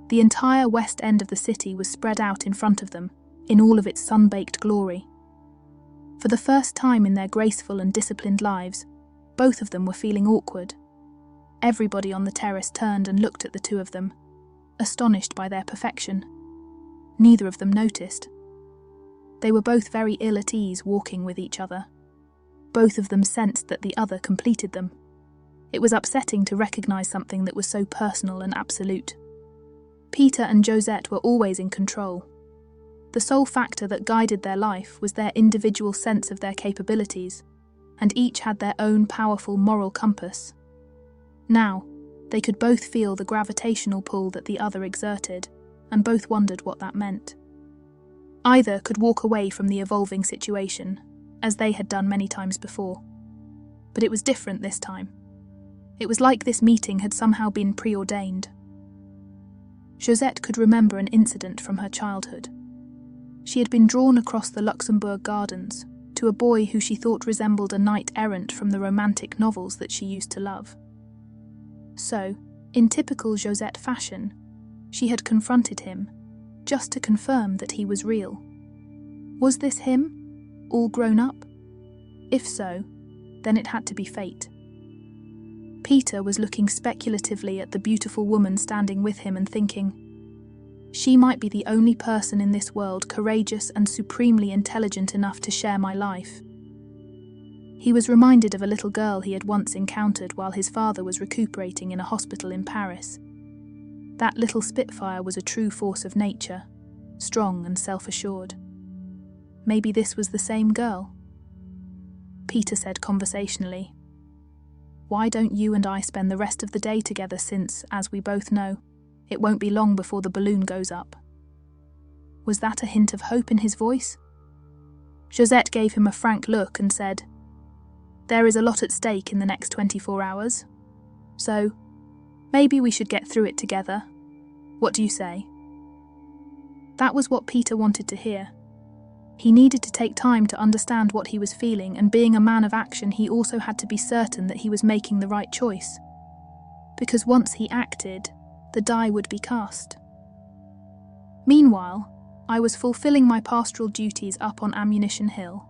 The entire west end of the city was spread out in front of them, in all of its sun-baked glory. For the first time in their graceful and disciplined lives, both of them were feeling awkward. Everybody on the terrace turned and looked at the two of them, astonished by their perfection. Neither of them noticed. They were both very ill at ease walking with each other. Both of them sensed that the other completed them. It was upsetting to recognize something that was so personal and absolute. Peter and Josette were always in control. The sole factor that guided their life was their individual sense of their capabilities, and each had their own powerful moral compass. Now, they could both feel the gravitational pull that the other exerted, and both wondered what that meant. Either could walk away from the evolving situation, as they had done many times before. But it was different this time. It was like this meeting had somehow been preordained. Josette could remember an incident from her childhood. She had been drawn across the Luxembourg Gardens to a boy who she thought resembled a knight-errant from the romantic novels that she used to love. So, in typical Josette fashion, she had confronted him, just to confirm that he was real. Was this him, all grown up? If so, then it had to be fate. Peter was looking speculatively at the beautiful woman standing with him and thinking, she might be the only person in this world courageous and supremely intelligent enough to share my life. He was reminded of a little girl he had once encountered while his father was recuperating in a hospital in Paris. That little Spitfire was a true force of nature, strong and self-assured. Maybe this was the same girl. Peter said conversationally, "Why don't you and I spend the rest of the day together since, as we both know, it won't be long before the balloon goes up?" Was that a hint of hope in his voice? Josette gave him a frank look and said, "There is a lot at stake in the next 24 hours. So, maybe we should get through it together. What do you say?" That was what Peter wanted to hear. He needed to take time to understand what he was feeling, and being a man of action, he also had to be certain that he was making the right choice. Because once he acted, the die would be cast. Meanwhile, I was fulfilling my pastoral duties up on Ammunition Hill.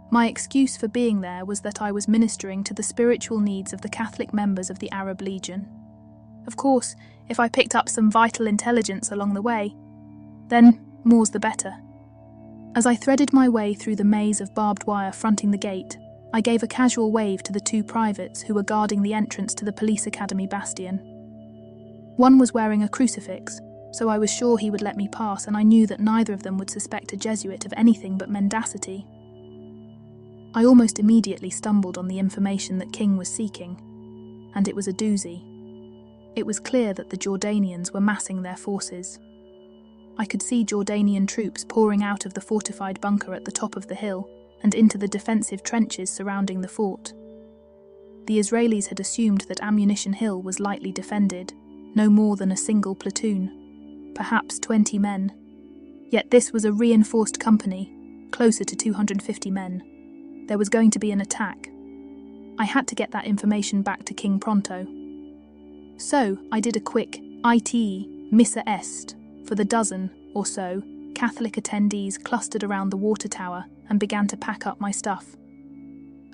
My excuse for being there was that I was ministering to the spiritual needs of the Catholic members of the Arab Legion. Of course, if I picked up some vital intelligence along the way, then more's the better. As I threaded my way through the maze of barbed wire fronting the gate, I gave a casual wave to the two privates who were guarding the entrance to the police academy bastion. One was wearing a crucifix, so I was sure he would let me pass, and I knew that neither of them would suspect a Jesuit of anything but mendacity. I almost immediately stumbled on the information that King was seeking, and it was a doozy. It was clear that the Jordanians were massing their forces. I could see Jordanian troops pouring out of the fortified bunker at the top of the hill and into the defensive trenches surrounding the fort. The Israelis had assumed that Ammunition Hill was lightly defended, no more than a single platoon, perhaps 20 men. Yet this was a reinforced company, closer to 250 men. There was going to be an attack. I had to get that information back to King pronto. So I did a quick ITE Missa Est for the dozen or so Catholic attendees clustered around the water tower and began to pack up my stuff.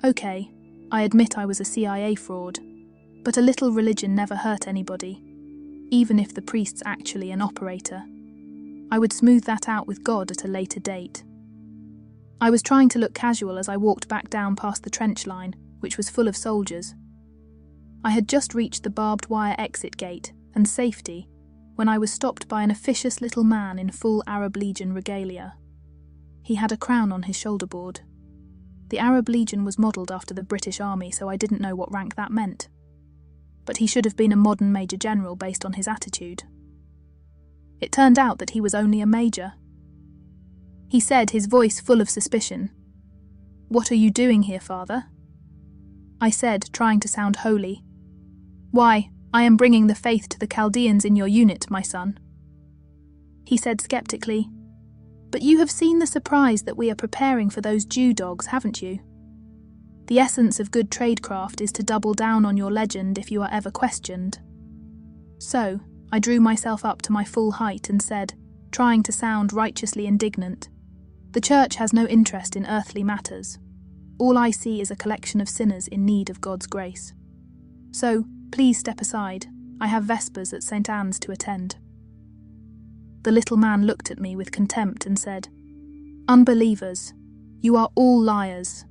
Okay, I admit I was a CIA fraud, but a little religion never hurt anybody, even if the priest's actually an operator. I would smooth that out with God at a later date. I was trying to look casual as I walked back down past the trench line, which was full of soldiers. I had just reached the barbed wire exit gate and safety when I was stopped by an officious little man in full Arab Legion regalia. He had a crown on his shoulder board. The Arab Legion was modelled after the British Army, so I didn't know what rank that meant. But he should have been a modern Major General based on his attitude. It turned out that he was only a major. He said, his voice full of suspicion, "What are you doing here, Father?" I said, trying to sound holy, "Why, I am bringing the faith to the Chaldeans in your unit, my son." He said skeptically, "But you have seen the surprise that we are preparing for those Jew dogs, haven't you? The essence of good tradecraft is to double down on your legend if you are ever questioned." So, I drew myself up to my full height and said, trying to sound righteously indignant, "The Church has no interest in earthly matters. All I see is a collection of sinners in need of God's grace. So, please step aside. I have Vespers at St. Anne's to attend." The little man looked at me with contempt and said, "Unbelievers, you are all liars.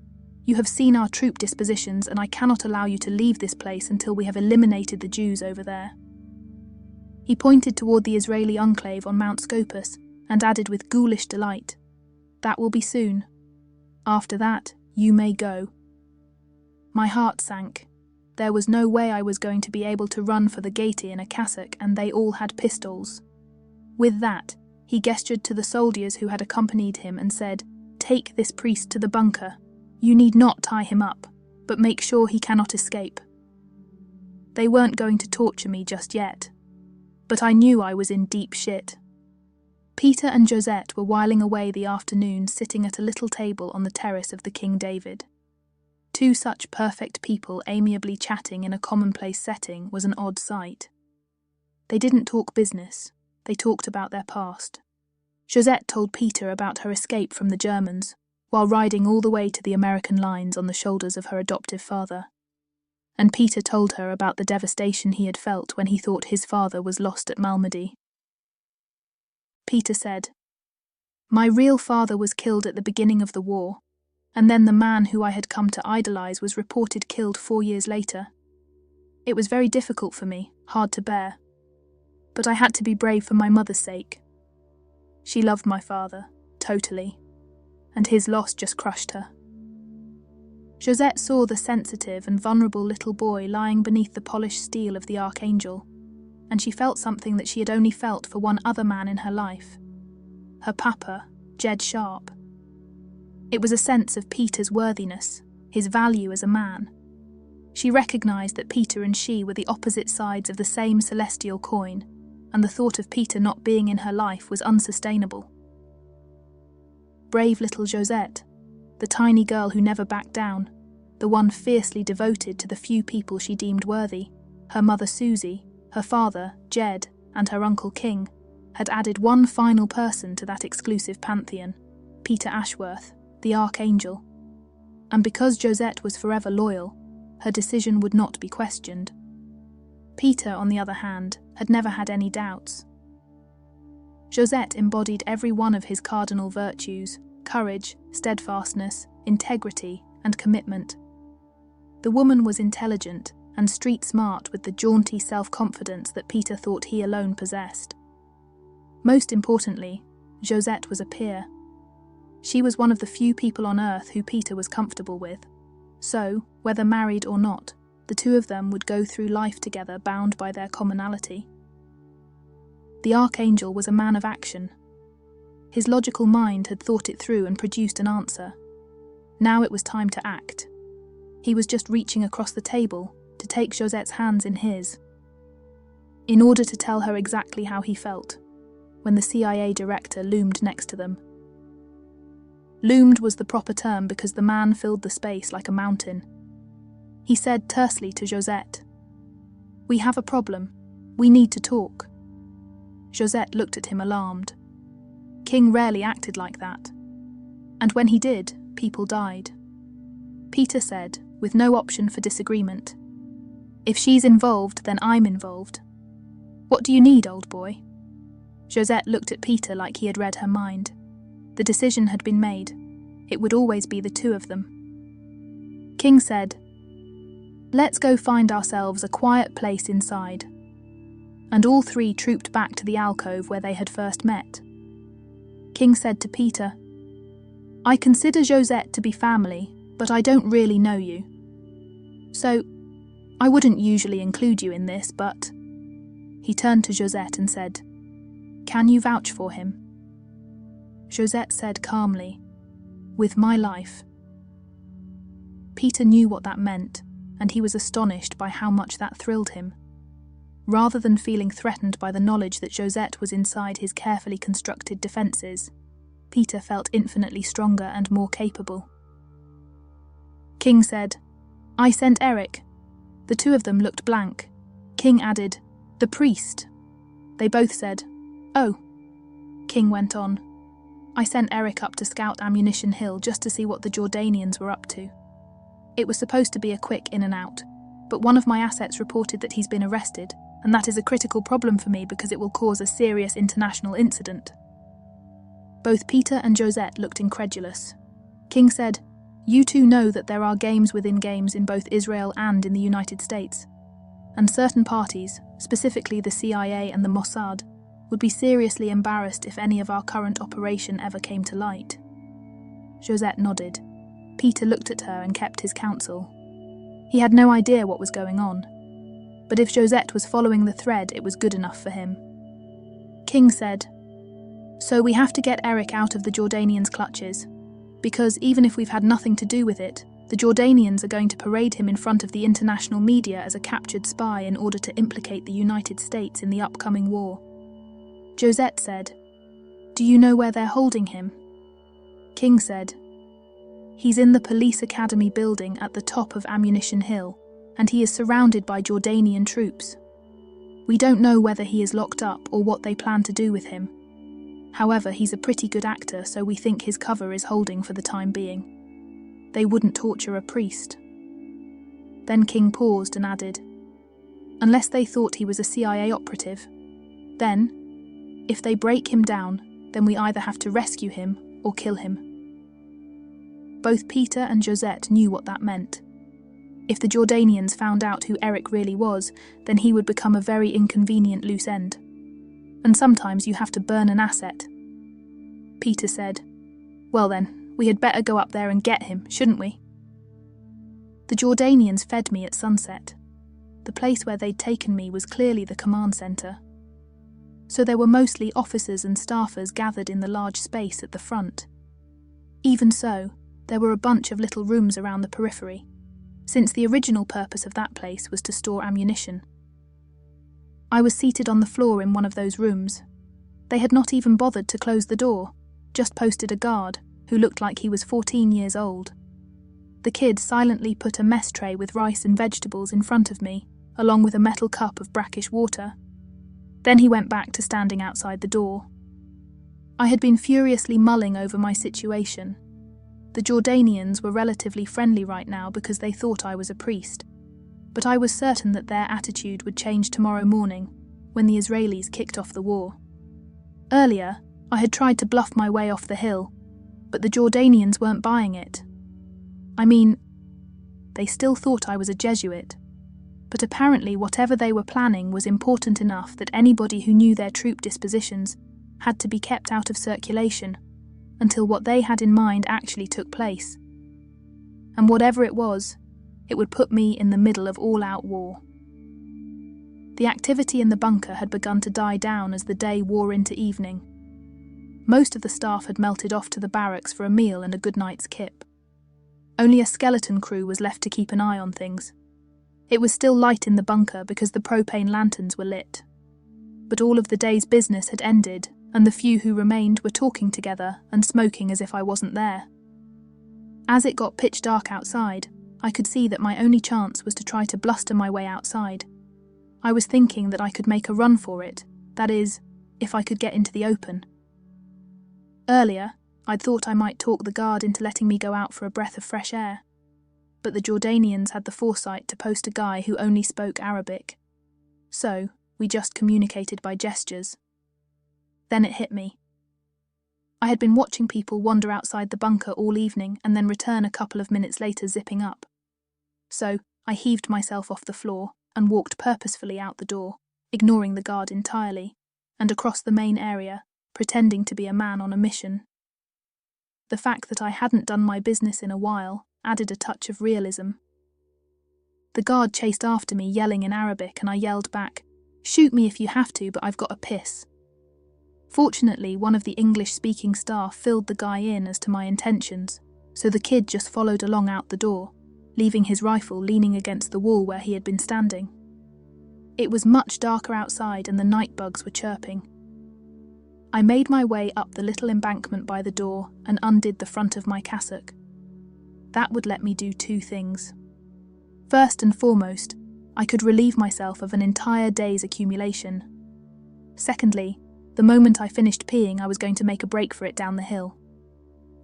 You have seen our troop dispositions, and I cannot allow you to leave this place until we have eliminated the Jews over there." He pointed toward the Israeli enclave on Mount Scopus and added with ghoulish delight, "That will be soon. After that, you may go." My heart sank. There was no way I was going to be able to run for the gate in a cassock, and they all had pistols. With that, he gestured to the soldiers who had accompanied him and said, "Take this priest to the bunker. You need not tie him up, but make sure he cannot escape. They weren't going to torture me just yet, but I knew I was in deep shit. Peter and Josette were whiling away the afternoon sitting at a little table on the terrace of the King David. Two such perfect people amiably chatting in a commonplace setting was an odd sight. They didn't talk business, they talked about their past. Josette told Peter about her escape from the Germans, while riding all the way to the American lines on the shoulders of her adoptive father. And Peter told her about the devastation he had felt when he thought his father was lost at Malmedy. Peter said, "My real father was killed at the beginning of the war, and then the man who I had come to idolize was reported killed 4 years later. It was very difficult for me, hard to bear. But I had to be brave for my mother's sake. She loved my father, totally, and his loss just crushed her." Josette saw the sensitive and vulnerable little boy lying beneath the polished steel of the Archangel, and she felt something that she had only felt for one other man in her life. Her papa, Jed Sharp. It was a sense of Peter's worthiness, his value as a man. She recognized that Peter and she were the opposite sides of the same celestial coin, and the thought of Peter not being in her life was unsustainable. Brave little Josette, the tiny girl who never backed down, the one fiercely devoted to the few people she deemed worthy, her mother Susie, her father, Jed, and her uncle King, had added one final person to that exclusive pantheon, Peter Ashworth, the Archangel. And because Josette was forever loyal, her decision would not be questioned. Peter, on the other hand, had never had any doubts. Josette embodied every one of his cardinal virtues: courage, steadfastness, integrity, and commitment. The woman was intelligent and street-smart with the jaunty self-confidence that Peter thought he alone possessed. Most importantly, Josette was a peer. She was one of the few people on earth who Peter was comfortable with. So, whether married or not, the two of them would go through life together bound by their commonality. The Archangel was a man of action. His logical mind had thought it through and produced an answer. Now it was time to act. He was just reaching across the table to take Josette's hands in his, in order to tell her exactly how he felt, when the CIA director loomed next to them. Loomed was the proper term because the man filled the space like a mountain. He said tersely to Josette, "We have a problem. We need to talk." Josette looked at him alarmed. King rarely acted like that. And when he did, people died. Peter said, with no option for disagreement, "If she's involved, then I'm involved. What do you need, old boy?" Josette looked at Peter like he had read her mind. The decision had been made. It would always be the two of them. King said, "Let's go find ourselves a quiet place inside." And all three trooped back to the alcove where they had first met. King said to Peter, "I consider Josette to be family, but I don't really know you. So, I wouldn't usually include you in this, but..." He turned to Josette and said, "Can you vouch for him?" Josette said calmly, "With my life." Peter knew what that meant, and he was astonished by how much that thrilled him. Rather than feeling threatened by the knowledge that Josette was inside his carefully constructed defences, Peter felt infinitely stronger and more capable. King said, "I sent Eric." The two of them looked blank. King added, "The priest." They both said, "Oh." King went on, "I sent Eric up to scout Ammunition Hill just to see what the Jordanians were up to. It was supposed to be a quick in and out, but one of my assets reported that he's been arrested, and that is a critical problem for me because it will cause a serious international incident." Both Peter and Josette looked incredulous. King said, "You two know that there are games within games in both Israel and in the United States, and certain parties, specifically the CIA and the Mossad, would be seriously embarrassed if any of our current operation ever came to light." Josette nodded. Peter looked at her and kept his counsel. He had no idea what was going on, but if Josette was following the thread, it was good enough for him. King said, "So we have to get Eric out of the Jordanians' clutches, because even if we've had nothing to do with it, The Jordanians are going to parade him in front of the international media as a captured spy in order to implicate the United States in the upcoming war. Josette said, "Do you know where they're holding him?" King said, "He's in the police academy building at the top of Ammunition Hill, and he is surrounded by Jordanian troops. We don't know whether he is locked up or what they plan to do with him. However, he's a pretty good actor, so we think his cover is holding for the time being. They wouldn't torture a priest." Then King paused and added, "Unless they thought he was a CIA operative. Then, if they break him down, then we either have to rescue him or kill him." Both Peter and Josette knew what that meant. If the Jordanians found out who Eric really was, then he would become a very inconvenient loose end. And sometimes you have to burn an asset. Peter said, "Well then, we had better go up there and get him, shouldn't we?" The Jordanians fed me at sunset. The place where they'd taken me was clearly the command centre. So there were mostly officers and staffers gathered in the large space at the front. Even so, there were a bunch of little rooms around the periphery, since the original purpose of that place was to store ammunition. I was seated on the floor in one of those rooms. They had not even bothered to close the door, just posted a guard, who looked like he was 14 years old. The kid silently put a mess tray with rice and vegetables in front of me, along with a metal cup of brackish water. Then he went back to standing outside the door. I had been furiously mulling over my situation. The Jordanians were relatively friendly right now because they thought I was a priest, but I was certain that their attitude would change tomorrow morning when the Israelis kicked off the war. Earlier, I had tried to bluff my way off the hill, but the Jordanians weren't buying it. I mean, they still thought I was a Jesuit, but apparently whatever they were planning was important enough that anybody who knew their troop dispositions had to be kept out of circulation until what they had in mind actually took place. And whatever it was, it would put me in the middle of all-out war. The activity in the bunker had begun to die down as the day wore into evening. Most of the staff had melted off to the barracks for a meal and a good night's kip. Only a skeleton crew was left to keep an eye on things. It was still light in the bunker because the propane lanterns were lit. But all of the day's business had ended, and the few who remained were talking together and smoking as if I wasn't there. As it got pitch dark outside, I could see that my only chance was to try to bluster my way outside. I was thinking that I could make a run for it, that is, if I could get into the open. Earlier, I'd thought I might talk the guard into letting me go out for a breath of fresh air, but the Jordanians had the foresight to post a guy who only spoke Arabic. So, we just communicated by gestures. Then it hit me. I had been watching people wander outside the bunker all evening and then return a couple of minutes later zipping up. So, I heaved myself off the floor and walked purposefully out the door, ignoring the guard entirely, and across the main area, pretending to be a man on a mission. The fact that I hadn't done my business in a while added a touch of realism. The guard chased after me, yelling in Arabic, and I yelled back, "Shoot me if you have to, but I've got a piss." Fortunately, one of the English-speaking staff filled the guy in as to my intentions, so the kid just followed along out the door, leaving his rifle leaning against the wall where he had been standing. It was much darker outside and the night bugs were chirping. I made my way up the little embankment by the door and undid the front of my cassock. That would let me do two things. First and foremost, I could relieve myself of an entire day's accumulation. Secondly, the moment I finished peeing, I was going to make a break for it down the hill.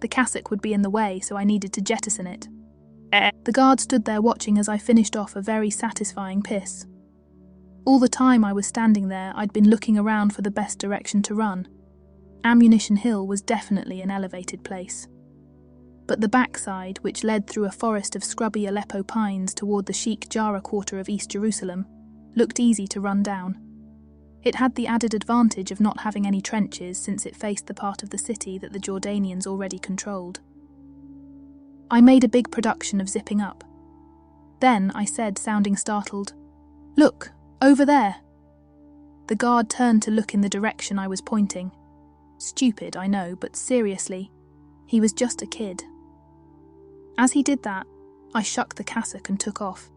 The cassock would be in the way, so I needed to jettison it. The guard stood there watching as I finished off a very satisfying piss. All the time I was standing there, I'd been looking around for the best direction to run. Ammunition Hill was definitely an elevated place. But the backside, which led through a forest of scrubby Aleppo pines toward the chic Jarrah quarter of East Jerusalem, looked easy to run down. It had the added advantage of not having any trenches since it faced the part of the city that the Jordanians already controlled. I made a big production of zipping up. Then I said, sounding startled, "Look, over there." The guard turned to look in the direction I was pointing. Stupid, I know, but seriously, he was just a kid. As he did that, I shucked the cassock and took off.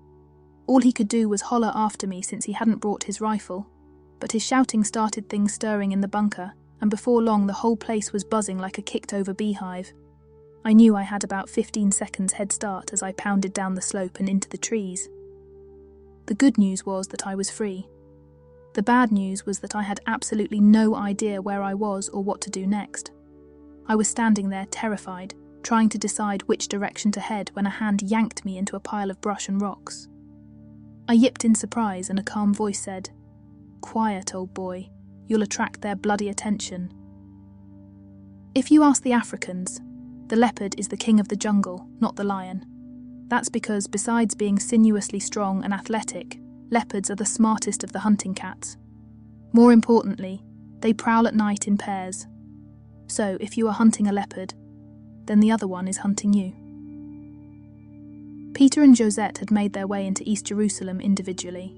All he could do was holler after me since he hadn't brought his rifle, but his shouting started things stirring in the bunker, and before long the whole place was buzzing like a kicked-over beehive. I knew I had about 15 seconds head start as I pounded down the slope and into the trees. The good news was that I was free. The bad news was that I had absolutely no idea where I was or what to do next. I was standing there terrified, trying to decide which direction to head when a hand yanked me into a pile of brush and rocks. I yipped in surprise and a calm voice said, "Quiet, old boy. You'll attract their bloody attention." If you ask the Africans, the leopard is the king of the jungle, not the lion. That's because, besides being sinuously strong and athletic, leopards are the smartest of the hunting cats. More importantly, they prowl at night in pairs. So, if you are hunting a leopard, then the other one is hunting you. Peter and Josette had made their way into East Jerusalem individually.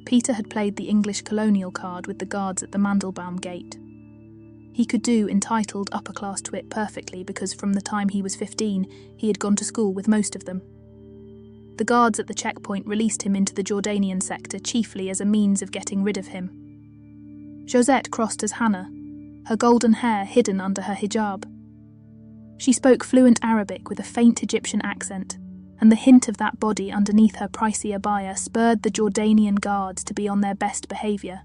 Peter had played the English colonial card with the guards at the Mandelbaum gate. He could do entitled upper-class twit perfectly because from the time he was 15, he had gone to school with most of them. The guards at the checkpoint released him into the Jordanian sector chiefly as a means of getting rid of him. Josette crossed as Hannah, her golden hair hidden under her hijab. She spoke fluent Arabic with a faint Egyptian accent, and the hint of that body underneath her pricey abaya spurred the Jordanian guards to be on their best behaviour.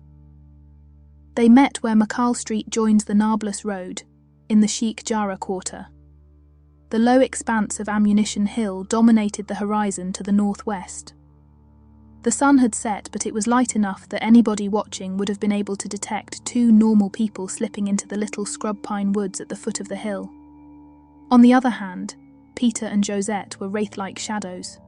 They met where Makal Street joins the Nablus Road, in the Sheikh Jarrah quarter. The low expanse of Ammunition Hill dominated the horizon to the northwest. The sun had set, but it was light enough that anybody watching would have been able to detect two normal people slipping into the little scrub pine woods at the foot of the hill. On the other hand, Peter and Josette were wraith-like shadows.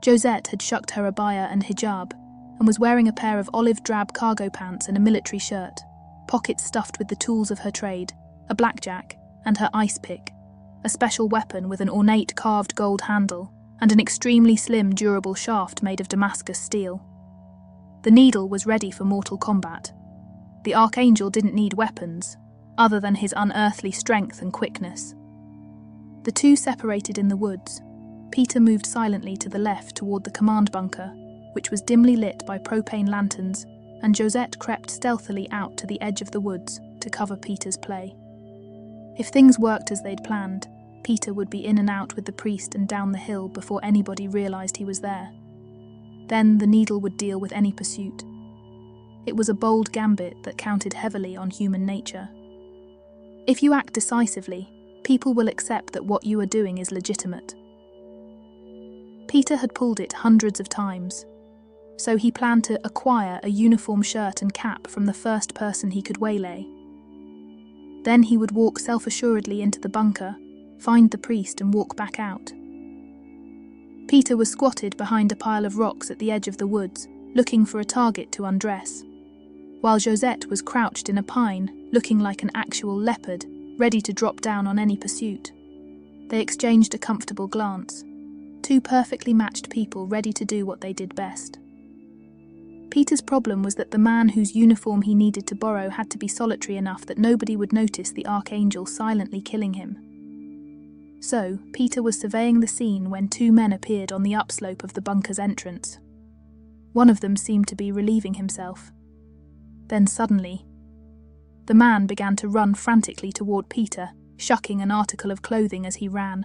Josette had shucked her abaya and hijab, and was wearing a pair of olive-drab cargo pants and a military shirt, pockets stuffed with the tools of her trade, a blackjack, and her ice pick, a special weapon with an ornate carved gold handle, and an extremely slim, durable shaft made of Damascus steel. The needle was ready for mortal combat. The Archangel didn't need weapons, other than his unearthly strength and quickness. The two separated in the woods. Peter moved silently to the left toward the command bunker, which was dimly lit by propane lanterns, and Josette crept stealthily out to the edge of the woods to cover Peter's play. If things worked as they'd planned, Peter would be in and out with the priest and down the hill before anybody realized he was there. Then the needle would deal with any pursuit. It was a bold gambit that counted heavily on human nature. If you act decisively, people will accept that what you are doing is legitimate. Peter had pulled it hundreds of times, so he planned to acquire a uniform shirt and cap from the first person he could waylay. Then he would walk self-assuredly into the bunker, find the priest and walk back out. Peter was squatted behind a pile of rocks at the edge of the woods, looking for a target to undress, while Josette was crouched in a pine, looking like an actual leopard, ready to drop down on any pursuit. They exchanged a comfortable glance. Two perfectly matched people ready to do what they did best. Peter's problem was that the man whose uniform he needed to borrow had to be solitary enough that nobody would notice the Archangel silently killing him. So, Peter was surveying the scene when two men appeared on the upslope of the bunker's entrance. One of them seemed to be relieving himself. Then suddenly, the man began to run frantically toward Peter, shucking an article of clothing as he ran.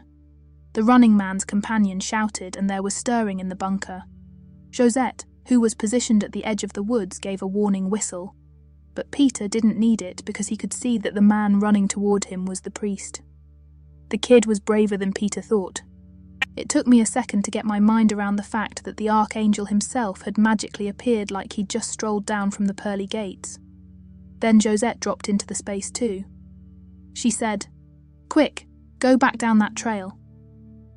The running man's companion shouted and there was stirring in the bunker. Josette, who was positioned at the edge of the woods, gave a warning whistle. But Peter didn't need it because he could see that the man running toward him was the priest. The kid was braver than Peter thought. It took me a second to get my mind around the fact that the Archangel himself had magically appeared like he'd just strolled down from the pearly gates. Then Josette dropped into the space too. She said, "Quick, go back down that trail."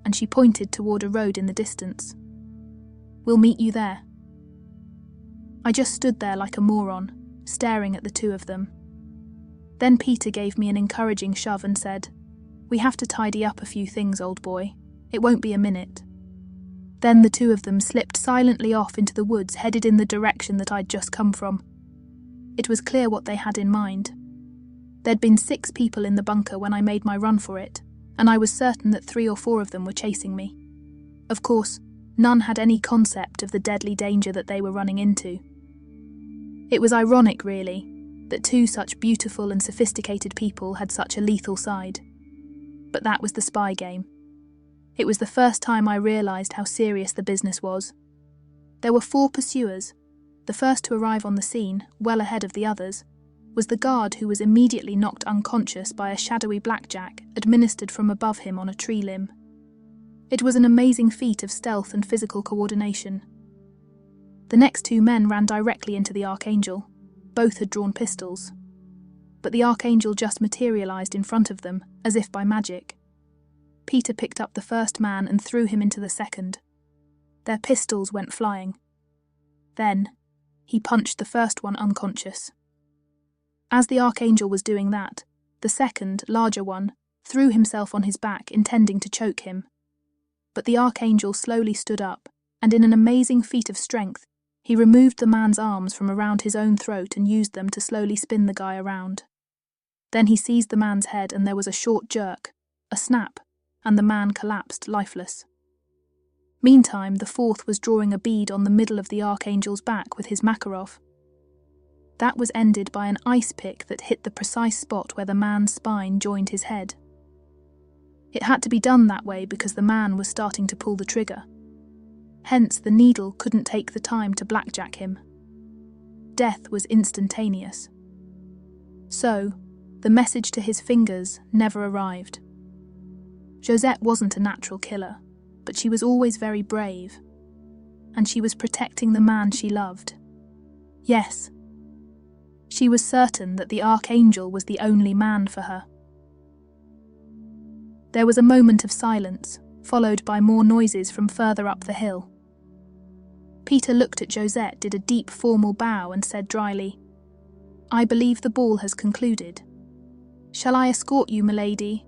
And she pointed toward a road in the distance. "We'll meet you there." I just stood there like a moron, staring at the two of them. Then Peter gave me an encouraging shove and said, "We have to tidy up a few things, old boy. It won't be a minute." Then the two of them slipped silently off into the woods, headed in the direction that I'd just come from. It was clear what they had in mind. There'd been 6 people in the bunker when I made my run for it, and I was certain that 3 or 4 of them were chasing me. Of course, none had any concept of the deadly danger that they were running into. It was ironic, really, that two such beautiful and sophisticated people had such a lethal side. But that was the spy game. It was the first time I realised how serious the business was. There were 4 pursuers. The first to arrive on the scene, well ahead of the others, was the guard who was immediately knocked unconscious by a shadowy blackjack administered from above him on a tree limb. It was an amazing feat of stealth and physical coordination. The next 2 men ran directly into the Archangel. Both had drawn pistols. But the Archangel just materialised in front of them, as if by magic. Peter picked up the first man and threw him into the second. Their pistols went flying. Then, he punched the first one unconscious. As the Archangel was doing that, the second, larger one, threw himself on his back, intending to choke him. But the Archangel slowly stood up, and in an amazing feat of strength, he removed the man's arms from around his own throat and used them to slowly spin the guy around. Then he seized the man's head and there was a short jerk, a snap, and the man collapsed lifeless. Meantime, the fourth was drawing a bead on the middle of the Archangel's back with his Makarov. That was ended by an ice pick that hit the precise spot where the man's spine joined his head. It had to be done that way because the man was starting to pull the trigger. Hence, the needle couldn't take the time to blackjack him. Death was instantaneous. So, the message to his fingers never arrived. Josette wasn't a natural killer, but she was always very brave. And she was protecting the man she loved. Yes. She was certain that the Archangel was the only man for her. There was a moment of silence, followed by more noises from further up the hill. Peter looked at Josette, did a deep formal bow and said dryly, "I believe the ball has concluded. Shall I escort you, milady?"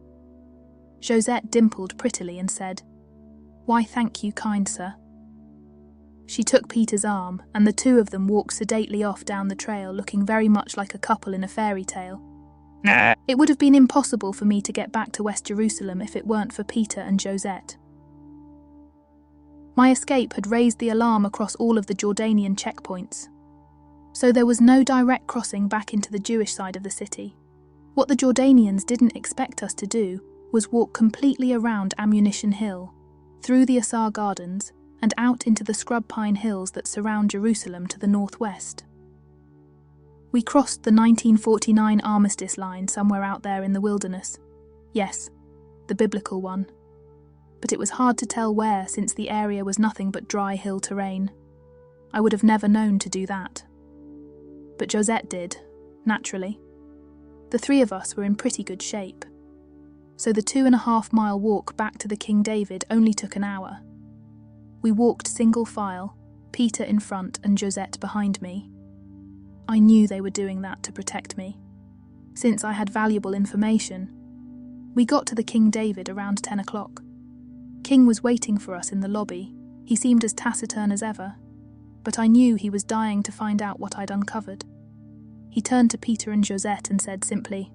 Josette dimpled prettily and said, "Why, thank you, kind sir." She took Peter's arm, and the 2 of them walked sedately off down the trail, looking very much like a couple in a fairy tale. It would have been impossible for me to get back to West Jerusalem if it weren't for Peter and Josette. My escape had raised the alarm across all of the Jordanian checkpoints. So there was no direct crossing back into the Jewish side of the city. What the Jordanians didn't expect us to do was walk completely around Ammunition Hill, through the Assar Gardens, and out into the scrub pine hills that surround Jerusalem to the northwest. We crossed the 1949 armistice line somewhere out there in the wilderness. Yes, the biblical one. But it was hard to tell where, since the area was nothing but dry hill terrain. I would have never known to do that. But Josette did, naturally. The 3 of us were in pretty good shape. So the 2.5-mile walk back to the King David only took an hour. We walked single file, Peter in front and Josette behind me. I knew they were doing that to protect me, since I had valuable information. We got to the King David around 10 o'clock. King was waiting for us in the lobby. He seemed as taciturn as ever, but I knew he was dying to find out what I'd uncovered. He turned to Peter and Josette and said simply,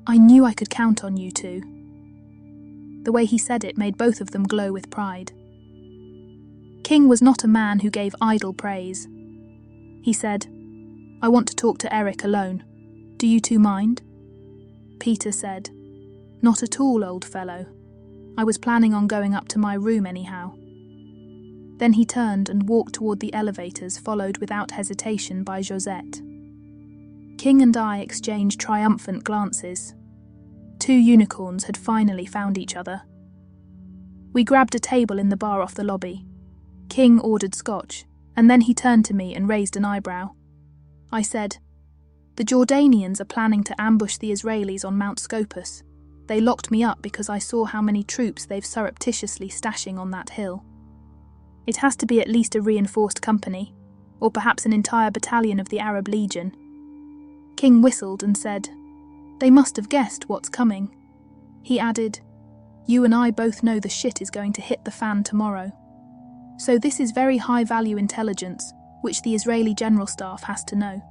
"I knew I could count on you 2. The way he said it made both of them glow with pride. King was not a man who gave idle praise. He said, "I want to talk to Eric alone. Do you 2 mind?" Peter said, "Not at all, old fellow. I was planning on going up to my room anyhow." Then he turned and walked toward the elevators, followed without hesitation by Josette. King and I exchanged triumphant glances. 2 unicorns had finally found each other. We grabbed a table in the bar off the lobby. King ordered scotch, and then he turned to me and raised an eyebrow. I said, "The Jordanians are planning to ambush the Israelis on Mount Scopus. They locked me up because I saw how many troops they've surreptitiously stashing on that hill. It has to be at least a reinforced company, or perhaps an entire battalion of the Arab Legion." King whistled and said, "They must have guessed what's coming." He added, "You and I both know the shit is going to hit the fan tomorrow. So this is very high-value intelligence, which the Israeli General Staff has to know."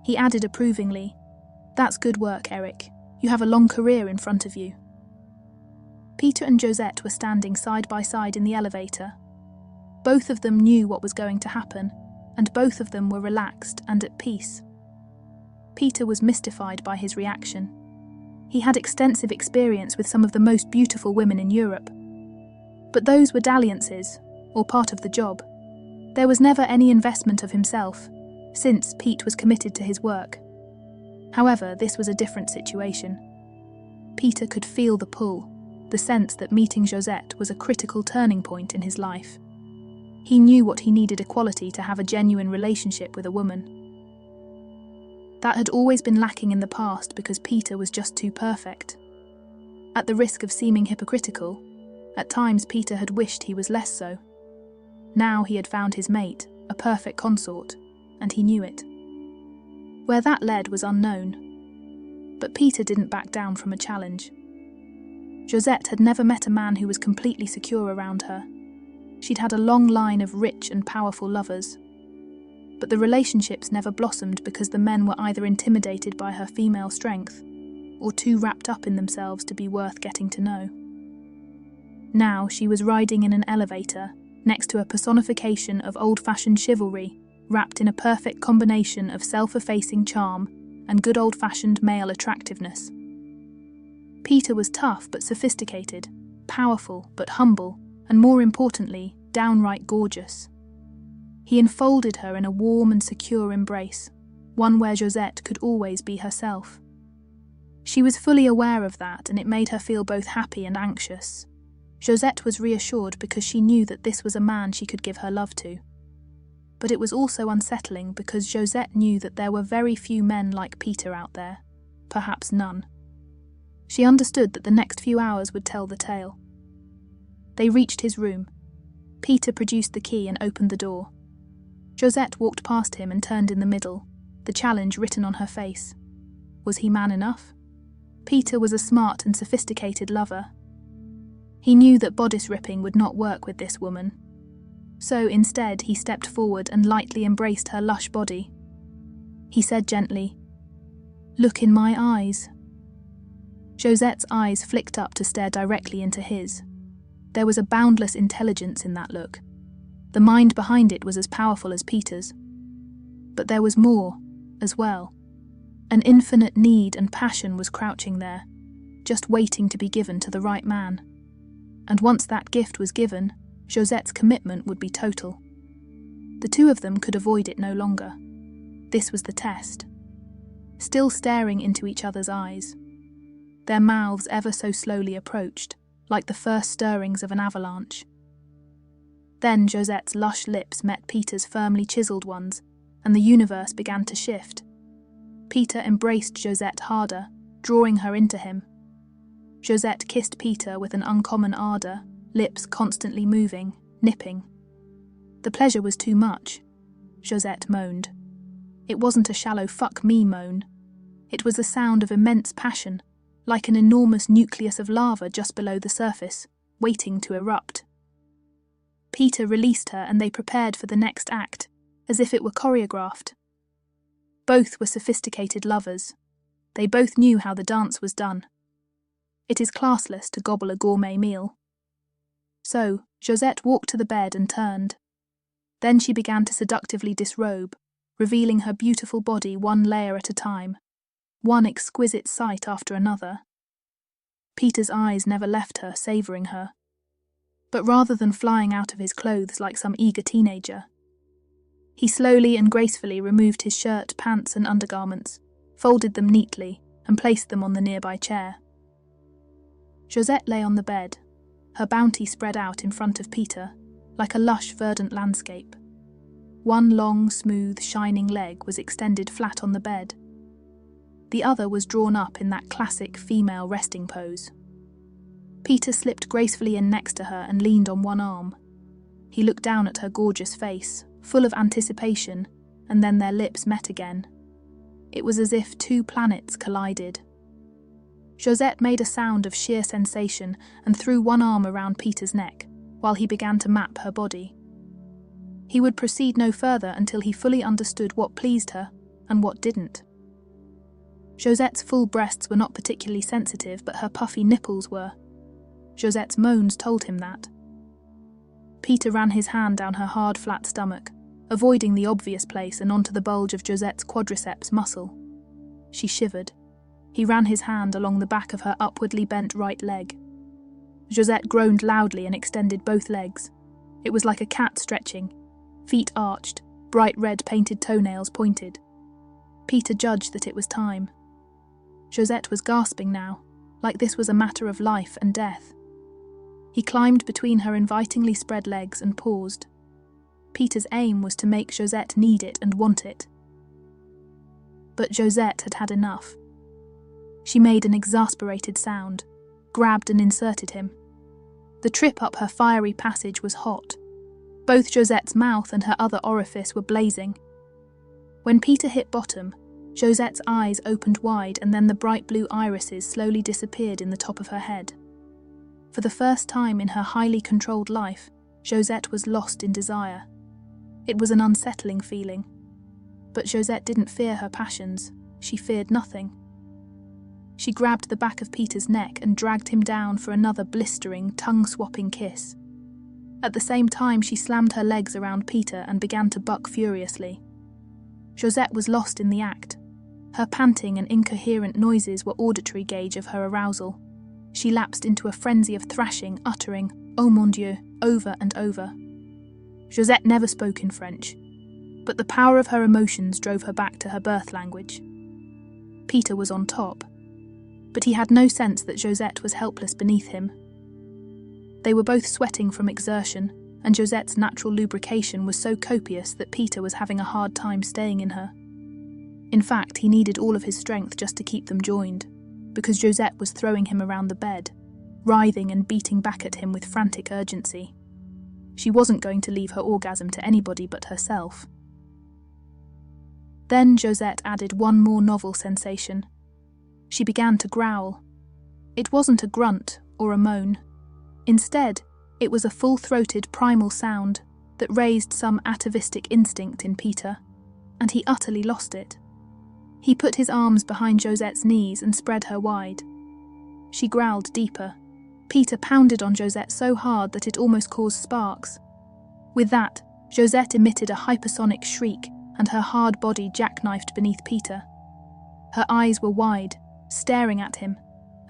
He added approvingly, "That's good work, Eric. You have a long career in front of you." Peter and Josette were standing side by side in the elevator. Both of them knew what was going to happen, and both of them were relaxed and at peace. Peter was mystified by his reaction. He had extensive experience with some of the most beautiful women in Europe. But those were dalliances, or part of the job. There was never any investment of himself, since Pete was committed to his work. However, this was a different situation. Peter could feel the pull, the sense that meeting Josette was a critical turning point in his life. He knew what he needed equality to have a genuine relationship with a woman. That had always been lacking in the past because Peter was just too perfect. At the risk of seeming hypocritical, at times Peter had wished he was less so. Now he had found his mate, a perfect consort, and he knew it. Where that led was unknown. But Peter didn't back down from a challenge. Josette had never met a man who was completely secure around her. She'd had a long line of rich and powerful lovers. But the relationships never blossomed because the men were either intimidated by her female strength or too wrapped up in themselves to be worth getting to know. Now she was riding in an elevator next to a personification of old-fashioned chivalry, wrapped in a perfect combination of self-effacing charm and good old-fashioned male attractiveness. Peter was tough but sophisticated, powerful but humble, and more importantly, downright gorgeous. He enfolded her in a warm and secure embrace, one where Josette could always be herself. She was fully aware of that, and it made her feel both happy and anxious. Josette was reassured because she knew that this was a man she could give her love to. But it was also unsettling because Josette knew that there were very few men like Peter out there, perhaps none. She understood that the next few hours would tell the tale. They reached his room. Peter produced the key and opened the door. Josette walked past him and turned in the middle, the challenge written on her face. Was he man enough? Peter was a smart and sophisticated lover. He knew that bodice ripping would not work with this woman. So instead he stepped forward and lightly embraced her lush body. He said gently, "Look in my eyes." Josette's eyes flicked up to stare directly into his. There was a boundless intelligence in that look. The mind behind it was as powerful as Peter's. But there was more, as well. An infinite need and passion was crouching there, just waiting to be given to the right man. And once that gift was given, Josette's commitment would be total. The two of them could avoid it no longer. This was the test. Still staring into each other's eyes. Their mouths ever so slowly approached, like the first stirrings of an avalanche. Then Josette's lush lips met Peter's firmly chiseled ones, and the universe began to shift. Peter embraced Josette harder, drawing her into him. Josette kissed Peter with an uncommon ardour, lips constantly moving, nipping. The pleasure was too much. Josette moaned. It wasn't a shallow "fuck me" moan. It was the sound of immense passion, like an enormous nucleus of lava just below the surface, waiting to erupt. Peter released her and they prepared for the next act, as if it were choreographed. Both were sophisticated lovers. They both knew how the dance was done. It is classless to gobble a gourmet meal. So, Josette walked to the bed and turned. Then she began to seductively disrobe, revealing her beautiful body one layer at a time, one exquisite sight after another. Peter's eyes never left her, savouring her. But rather than flying out of his clothes like some eager teenager, he slowly and gracefully removed his shirt, pants and undergarments, folded them neatly, and placed them on the nearby chair. Josette lay on the bed, her bounty spread out in front of Peter, like a lush, verdant landscape. One long, smooth, shining leg was extended flat on the bed. The other was drawn up in that classic female resting pose. Peter slipped gracefully in next to her and leaned on one arm. He looked down at her gorgeous face, full of anticipation, and then their lips met again. It was as if two planets collided. Josette made a sound of sheer sensation and threw one arm around Peter's neck, while he began to map her body. He would proceed no further until he fully understood what pleased her and what didn't. Josette's full breasts were not particularly sensitive, but her puffy nipples were. Josette's moans told him that. Peter ran his hand down her hard, flat stomach, avoiding the obvious place and onto the bulge of Josette's quadriceps muscle. She shivered. He ran his hand along the back of her upwardly bent right leg. Josette groaned loudly and extended both legs. It was like a cat stretching, feet arched, bright red painted toenails pointed. Peter judged that it was time. Josette was gasping now, like this was a matter of life and death. He climbed between her invitingly spread legs and paused. Peter's aim was to make Josette need it and want it. But Josette had had enough. She made an exasperated sound, grabbed and inserted him. The trip up her fiery passage was hot. Both Josette's mouth and her other orifice were blazing. When Peter hit bottom, Josette's eyes opened wide and then the bright blue irises slowly disappeared in the top of her head. For the first time in her highly controlled life, Josette was lost in desire. It was an unsettling feeling. But Josette didn't fear her passions. She feared nothing. She grabbed the back of Peter's neck and dragged him down for another blistering, tongue-swapping kiss. At the same time, she slammed her legs around Peter and began to buck furiously. Josette was lost in the act. Her panting and incoherent noises were auditory gauge of her arousal. She lapsed into a frenzy of thrashing, uttering, "Oh mon Dieu," over and over. Josette never spoke in French, but the power of her emotions drove her back to her birth language. Peter was on top, but he had no sense that Josette was helpless beneath him. They were both sweating from exertion, and Josette's natural lubrication was so copious that Peter was having a hard time staying in her. In fact, he needed all of his strength just to keep them joined, because Josette was throwing him around the bed, writhing and beating back at him with frantic urgency. She wasn't going to leave her orgasm to anybody but herself. Then Josette added one more novel sensation. She began to growl. It wasn't a grunt or a moan. Instead, it was a full-throated primal sound that raised some atavistic instinct in Peter, and he utterly lost it. He put his arms behind Josette's knees and spread her wide. She growled deeper. Peter pounded on Josette so hard that it almost caused sparks. With that, Josette emitted a hypersonic shriek, and her hard body jackknifed beneath Peter. Her eyes were wide, staring at him,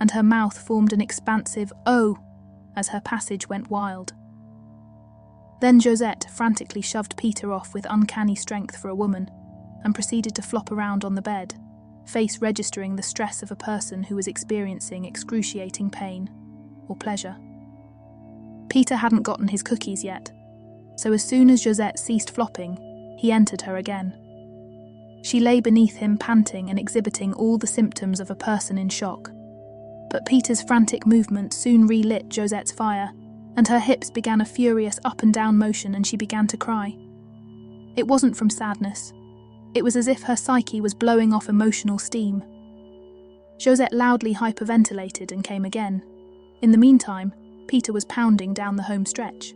and her mouth formed an expansive "oh" as her passage went wild. Then Josette frantically shoved Peter off with uncanny strength for a woman, and proceeded to flop around on the bed, face registering the stress of a person who was experiencing excruciating pain or pleasure. Peter hadn't gotten his cookies yet, so as soon as Josette ceased flopping, he entered her again. She lay beneath him, panting and exhibiting all the symptoms of a person in shock. But Peter's frantic movement soon relit Josette's fire, and her hips began a furious up and down motion and she began to cry. It wasn't from sadness. It was as if her psyche was blowing off emotional steam. Josette loudly hyperventilated and came again. In the meantime, Peter was pounding down the home stretch.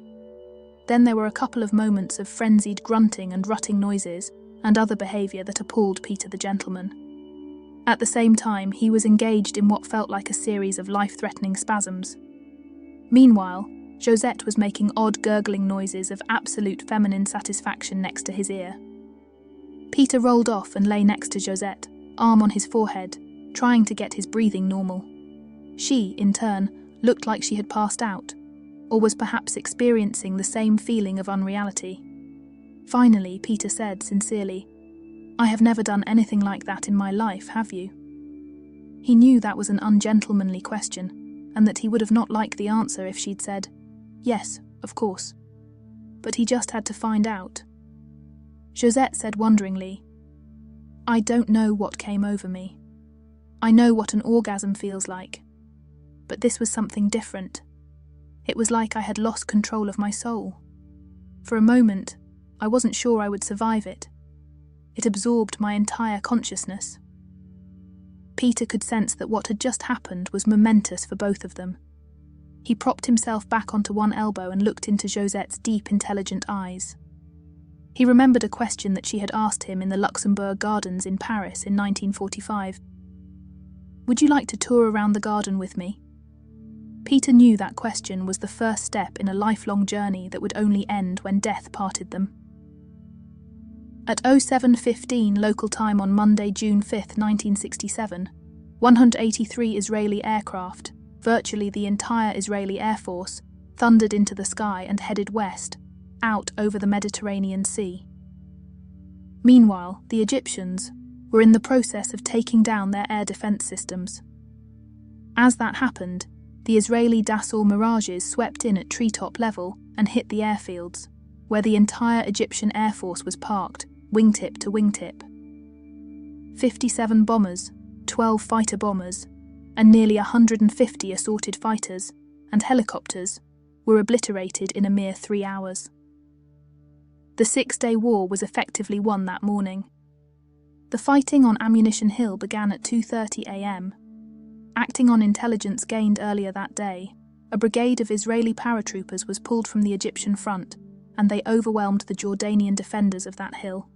Then there were a couple of moments of frenzied grunting and rutting noises and other behaviour that appalled Peter the gentleman. At the same time, he was engaged in what felt like a series of life-threatening spasms. Meanwhile, Josette was making odd gurgling noises of absolute feminine satisfaction next to his ear. Peter rolled off and lay next to Josette, arm on his forehead, trying to get his breathing normal. She, in turn, looked like she had passed out, or was perhaps experiencing the same feeling of unreality. Finally, Peter said sincerely, "I have never done anything like that in my life, have you?" He knew that was an ungentlemanly question, and that he would have not liked the answer if she'd said, "Yes, of course." But he just had to find out. Josette said wonderingly, "I don't know what came over me. I know what an orgasm feels like. But this was something different. It was like I had lost control of my soul. For a moment, I wasn't sure I would survive it. It absorbed my entire consciousness." Peter could sense that what had just happened was momentous for both of them. He propped himself back onto one elbow and looked into Josette's deep, intelligent eyes. He remembered a question that she had asked him in the Luxembourg Gardens in Paris in 1945. "Would you like to tour around the garden with me?" Peter knew that question was the first step in a lifelong journey that would only end when death parted them. At 07:15 local time on Monday, June 5, 1967, 183 Israeli aircraft, virtually the entire Israeli Air Force, thundered into the sky and headed west, out over the Mediterranean Sea. Meanwhile, the Egyptians were in the process of taking down their air defense systems. As that happened, the Israeli Dassault Mirages swept in at treetop level and hit the airfields, where the entire Egyptian Air Force was parked, wingtip to wingtip. 57 bombers, 12 fighter bombers, and nearly 150 assorted fighters and helicopters were obliterated in a mere 3 hours. The 6-day war was effectively won that morning. The fighting on Ammunition Hill began at 2:30 a.m. Acting on intelligence gained earlier that day, a brigade of Israeli paratroopers was pulled from the Egyptian front, and they overwhelmed the Jordanian defenders of that hill.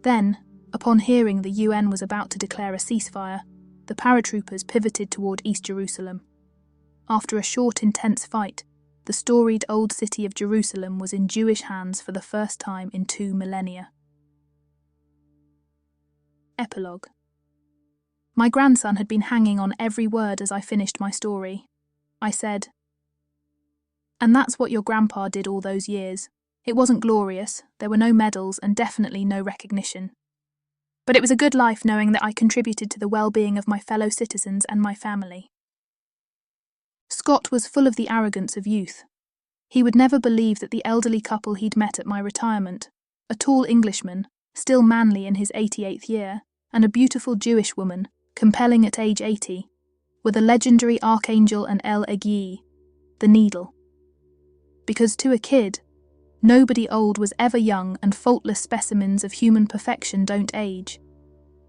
Then, upon hearing the UN was about to declare a ceasefire, the paratroopers pivoted toward East Jerusalem. After a short, intense fight, the storied old city of Jerusalem was in Jewish hands for the first time in 2 millennia. Epilogue. My grandson had been hanging on every word as I finished my story. I said, "And that's what your grandpa did all those years. It wasn't glorious, there were no medals and definitely no recognition. But it was a good life knowing that I contributed to the well-being of my fellow citizens and my family." Scott was full of the arrogance of youth. He would never believe that the elderly couple he'd met at my retirement, a tall Englishman, still manly in his 88th year, and a beautiful Jewish woman, compelling at age 80, were the legendary Archangel and El Egi, the Needle. Because to a kid, nobody old was ever young, and faultless specimens of human perfection don't age.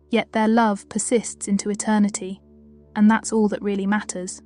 Yet their love persists into eternity, and that's all that really matters.